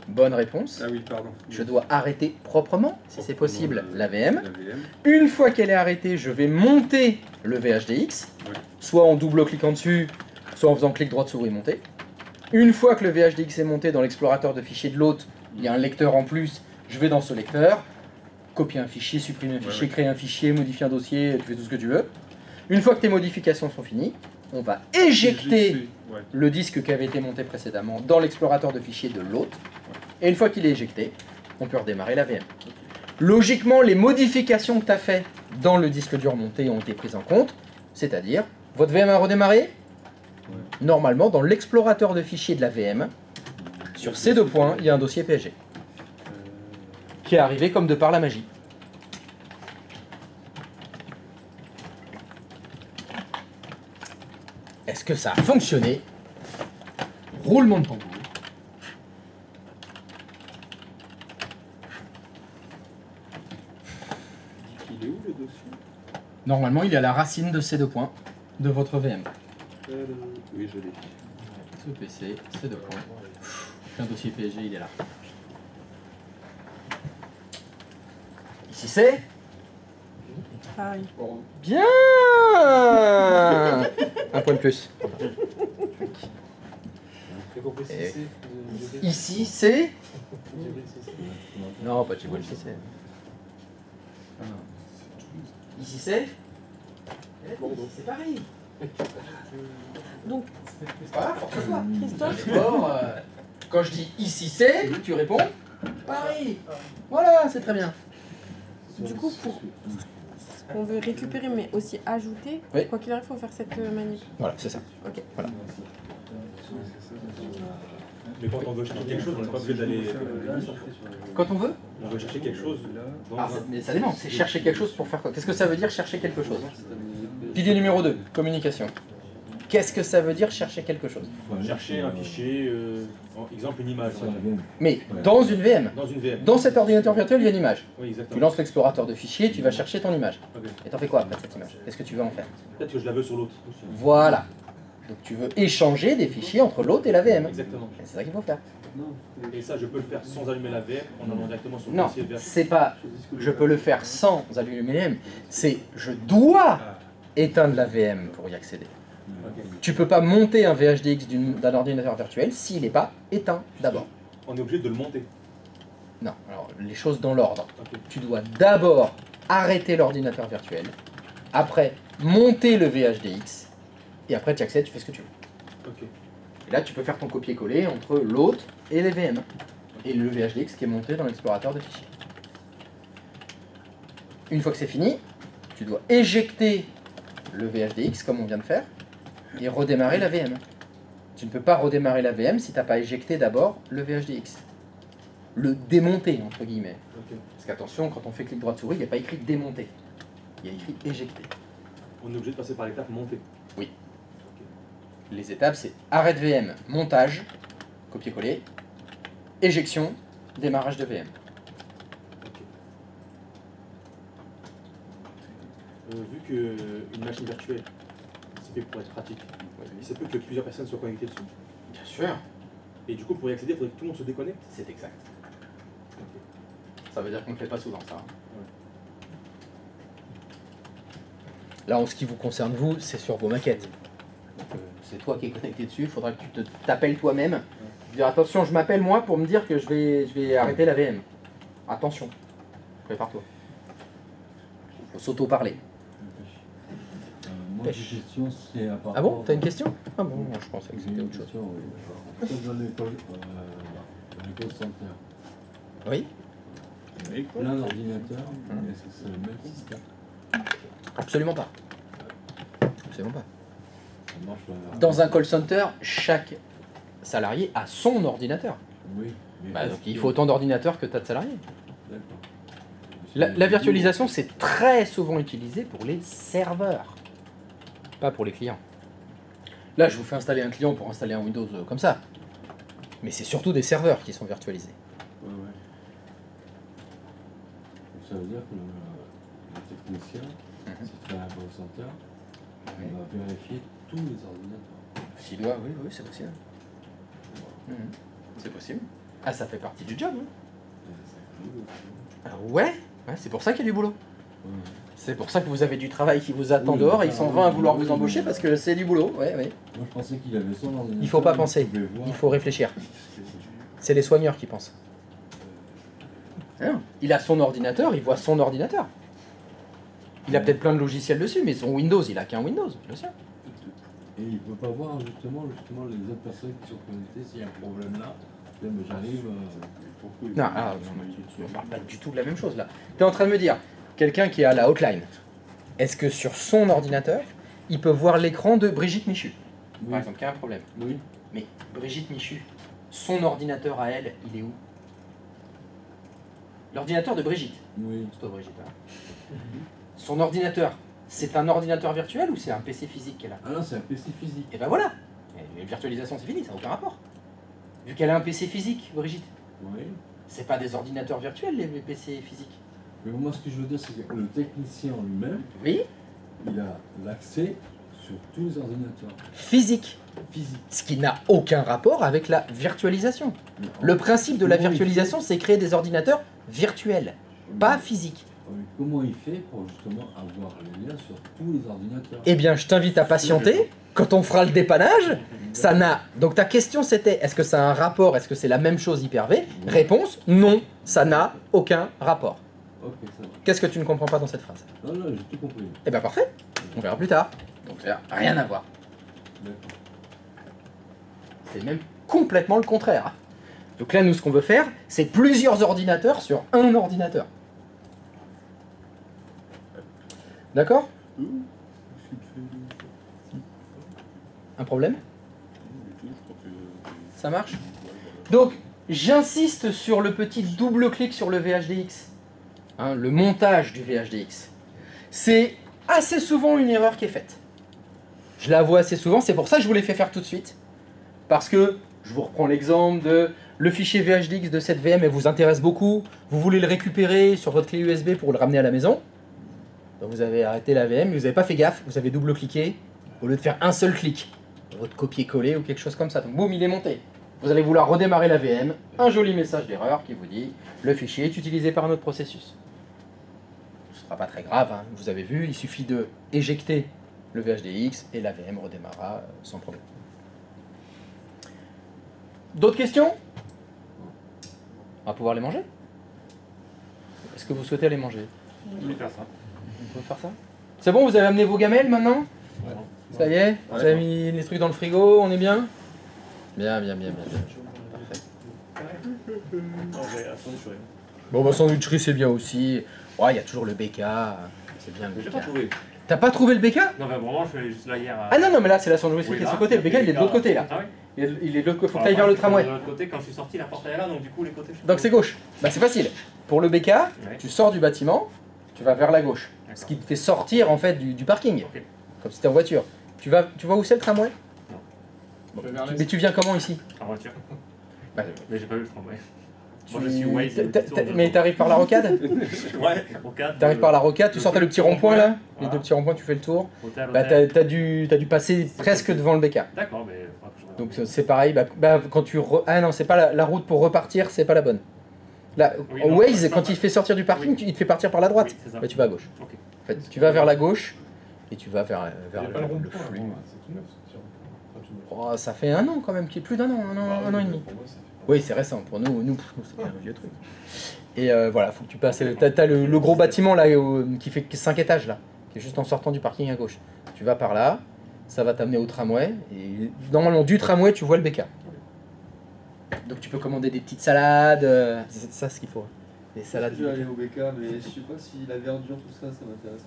bonne réponse. Ah oui, pardon. Je dois arrêter proprement, si c'est possible, Proprement, la VM. La VM. Une fois qu'elle est arrêtée, je vais monter le VHDX, Ouais. soit en double-cliquant dessus, soit en faisant clic droit de souris monter. Une fois que le VHDX est monté dans l'explorateur de fichiers de l'hôte, il y a un lecteur en plus, je vais dans ce lecteur, copier un fichier, supprimer un fichier, ouais. créer un fichier, modifier un dossier, tu fais tout ce que tu veux. Une fois que tes modifications sont finies, on va éjecter Ouais. le disque qui avait été monté précédemment dans l'explorateur de fichiers de l'hôte. Et une fois qu'il est éjecté, on peut redémarrer la VM. Logiquement, les modifications que tu as faites dans le disque dur monté ont été prises en compte, c'est-à-dire, votre VM a redémarré. Normalement, dans l'explorateur de fichiers de la VM, sur ces deux points, il y a un dossier PSG qui est arrivé comme de par la magie. Est-ce que ça a fonctionné? Roulement de tambour. Il est où le dossier? Normalement, il est à la racine de ces deux points de votre VM. Oui, je l'ai. Ce PC, ces deux points. Un dossier PSG, il est là. Ici c'est Pareil. bien. Un point de plus. J'ai compris si Et c'est. ici c'est non, pas de chez Wolf, c'est ici c'est Paris. Donc, C'est pas grave, force-toi. Christophe, D'abord, quand je dis ici c'est, tu réponds Paris. Voilà, c'est très bien. du coup, pour ce qu'on veut récupérer, mais aussi ajouter, Oui. quoi qu'il arrive, il faut faire cette manip. Voilà, c'est ça. Ok. Voilà. Mais quand on veut chercher quelque chose, on n'est pas obligé d'aller. Quand on veut On veut chercher quelque chose dans Ah, mais ça dépend, c'est chercher quelque chose pour faire quoi? Qu'est-ce que ça veut dire chercher quelque chose? Pilier numéro 2, communication. Qu'est-ce que ça veut dire chercher quelque chose? chercher un fichier, exemple une image. Mais dans une VM, Dans une VM. dans cet ordinateur virtuel, il y a une image. Oui, Tu exactement. lances l'explorateur de fichiers, tu vas chercher ton image. Ok. Et t'en fais quoi après cette image? Qu'est-ce que tu veux en faire? Peut-être que je la veux sur l'autre. Voilà. Donc tu veux échanger des fichiers entre l'hôte et la VM. Exactement. Et c'est ça qu'il faut faire. Et ça, je peux le faire sans allumer la VM, en allant directement sur le Non, dossier VM. c'est pas je peux le faire sans allumer la VM, c'est je dois éteindre la VM pour y accéder. Ok. Tu peux pas monter un VHDX d'un ordinateur virtuel s'il n'est pas éteint d'abord. On est obligé de le monter. Non, alors les choses dans l'ordre. Ok. Tu dois d'abord arrêter l'ordinateur virtuel, après monter le VHDX, et après tu accèdes, tu fais ce que tu veux. Ok. Et là tu peux faire ton copier-coller entre l'hôte et les VM, et le VHDX qui est monté dans l'explorateur de fichiers. Une fois que c'est fini, tu dois éjecter le VHDX comme on vient de faire, et redémarrer la VM. Tu ne peux pas redémarrer la VM si tu n'as pas éjecté d'abord le VHDX. Le démonter, entre guillemets. Ok. Parce qu'attention, quand on fait clic droit de souris, il n'y a pas écrit démonter. Il y a écrit éjecter. On est obligé de passer par l'étape montée. Oui. Les étapes, c'est arrêt de VM, montage, copier-coller, éjection, démarrage de VM. Vu qu'une machine virtuelle, c'est fait pour être pratique, il se peut que plusieurs personnes soient connectées dessus. Bien sûr, Et du coup, pour y accéder, il faudrait que tout le monde se déconnecte. c'est exact. Ça veut dire qu'on ne le fait pas souvent, ça. hein. Là, en ce qui vous concerne, vous, c'est sur vos maquettes. Donc, c'est toi qui es connecté dessus, il faudra que tu t'appelles toi-même. Dire attention, je m'appelle moi pour me dire que je vais arrêter la VM. Attention, prépare-toi. Il faut s'auto-parler. Moi, j'ai une question, c'est à part Ah bon, rapport- t'as une question? Ah bon, je pensais que J'ai c'était une autre chose. question, oui. Peut-être dans l'école center, Oui? plein d'ordinateurs, est-ce que c'est le même système? Absolument pas. Absolument pas. Ça marche Dans un call center, chaque salarié a son ordinateur. Oui. mais Bah, est-ce donc il que- faut autant d'ordinateurs que tu as de salariés. D'accord. La virtualisation, c'est très souvent utilisé pour les serveurs, pas pour les clients. Là, je vous fais installer un client pour installer un Windows comme ça. Mais c'est surtout des serveurs qui sont virtualisés. Ouais, ouais. Donc, ça veut dire que le technicien, s'il fait un call center, il va vérifier tous les ordinateurs. S'il doit, oui, oui, c'est possible. C'est possible. Ah, ça fait partie du job. Ah ouais, c'est pour ça qu'il y a du boulot. C'est pour ça que vous avez du travail qui vous attend dehors et ils sont 20 à vouloir vous embaucher parce que c'est du boulot. Ouais, ouais. Moi, je pensais qu'il avait son ordinateur. Il faut pas penser, il faut réfléchir. C'est les soigneurs qui pensent. Hein, il a son ordinateur, il voit son ordinateur. Il a peut-être plein de logiciels dessus, mais son Windows, il a qu'un Windows, bien sûr. Et il ne peut pas voir justement les autres personnes qui sont connectées s'il y a un problème là. Là, mais j'arrive. Non, alors, tu ne parles pas du tout de la même chose là. Tu es en train de me dire, quelqu'un qui est à la hotline, est-ce que sur son ordinateur, il peut voir l'écran de Brigitte Michu, par exemple, qui a un problème? Oui. Mais Brigitte Michu, son ordinateur à elle, il est où? L'ordinateur de Brigitte. Oui. C'est toi Brigitte. Hein. Son ordinateur, c'est un ordinateur virtuel ou c'est un PC physique qu'elle a? Ah non, c'est un PC physique. Et ben voilà. Et virtualisation, c'est fini, ça n'a aucun rapport. Vu qu'elle a un PC physique, Brigitte. Oui. C'est pas des ordinateurs virtuels, les PC physiques. Mais moi, ce que je veux dire, c'est que le technicien en lui-même, oui, il a l'accès sur tous les ordinateurs. Physique. Ce qui n'a aucun rapport avec la virtualisation. Le principe de la virtualisation, c'est créer des ordinateurs virtuels, pas physiques. Comment il fait pour justement avoir les liens sur tous les ordinateurs? Eh bien, je t'invite à patienter. Quand on fera le dépannage, ça n'a... Donc ta question c'était, est-ce que ça a un rapport? Est-ce que c'est la même chose Hyper-V? Réponse, non, ça n'a aucun rapport. Ok, ça va. Qu'est-ce que tu ne comprends pas dans cette phrase? Non, non, j'ai tout compris. Eh bien parfait, on verra plus tard. Donc ça n'a rien à voir. D'accord. C'est même complètement le contraire. Donc là, nous, ce qu'on veut faire, c'est plusieurs ordinateurs sur un ordinateur. D'accord? Un problème? Ça marche? Donc, j'insiste sur le petit double-clic sur le VHDX. Hein, le montage du VHDX. C'est assez souvent une erreur qui est faite. Je la vois assez souvent, c'est pour ça que je vous l'ai fait faire tout de suite. Parce que, je vous reprends l'exemple de le fichier VHDX de cette VM, elle vous intéresse beaucoup, vous voulez le récupérer sur votre clé USB pour le ramener à la maison. Donc vous avez arrêté la VM, mais vous n'avez pas fait gaffe, vous avez double-cliqué, au lieu de faire un seul clic, votre copier-coller ou quelque chose comme ça. Donc boum, il est monté. Vous allez vouloir redémarrer la VM, un joli message d'erreur qui vous dit le fichier est utilisé par un autre processus. Ce ne sera pas très grave, hein. Vous avez vu, il suffit de éjecter le VHDX et la VM redémarrera sans problème. D'autres questions? On va pouvoir les manger? Est-ce que vous souhaitez les manger? Oui, faire ça. On peut faire ça? C'est bon, vous avez amené vos gamelles maintenant? Ouais. Ça y est? Vous avez mis les trucs dans le frigo, on est bien? Bien, bien, bien, bien, bien. Parfait. Bon, bah, sandwicherie, c'est bien aussi. Ouais, il y a toujours le BK. C'est bien le BK. J'ai pas trouvé. T'as pas trouvé le BK? Non, mais vraiment, je suis allé juste là hier. Ah non, non, mais là, c'est la sandwicherie qui est de ce côté. Le BK, il est de l'autre côté, là. Ah oui? Il est de l'autre côté. Faut que t'ailles vers le tramway. De l'autre côté, quand je suis sorti, la porte est là, donc du coup, les côtés. Donc c'est gauche. Bah, c'est facile. Pour le BK, tu sors du bâtiment, tu vas vers la gauche. Ce qui te fait sortir, en fait, du parking. Okay. Comme si t'es en voiture. Tu vois où c'est le tramway? Non. Mais tu viens comment ici? En voiture. Bah, mais j'ai pas vu le tramway. Moi, je suis Waze. Mais t'arrives par la rocade? Ouais, rocade. T'arrives par la rocade, tu sors, t'as le petit rond-point là, les deux petits ronds-points, tu fais le tour. Bah t'as dû passer presque devant le BK. D'accord, mais... Donc c'est pareil, quand tu... Ah non, c'est pas la route pour repartir, c'est pas la bonne. Là, oui, Waze, quand il te fait sortir du parking, il te fait partir par la droite. Oui, bah tu vas à gauche. Okay. En fait, tu vas vers la gauche et tu vas vers le flux. c'est tout neuf, Oh, ça fait un an quand même, plus d'un an, un an et demi. Oui, c'est récent. Pour nous c'est un vieux truc. Et voilà, faut que tu passes. T'as le gros bâtiment là qui fait 5 étages là, qui est juste en sortant du parking à gauche. Tu vas par là, ça va t'amener au tramway. Et normalement, du tramway, tu vois le BK. Donc tu peux commander des petites salades. C'est ça ce qu'il faut. Des salades. Je vais aller au BK, mais je sais pas si la verdure, tout ça, ça m'intéresse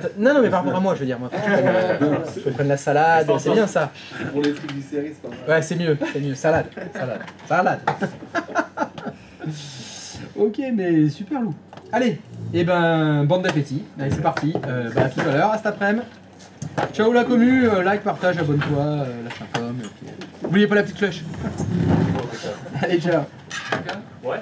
pas. Non, mais par rapport à moi, je veux dire, moi, je prenne la salade, c'est bien ça. Pour les triglycérides, c'est pas mal. Ouais, c'est mieux, salade. Ok, mais super loup. Allez, Et ben, bande d'appétit. Allez, c'est parti. À tout à l'heure, à cet après-midi. Ciao la commu, like, partage, abonne-toi, lâche un com. Et puis, n'oubliez pas la petite cloche. Allez, ciao. Ouais.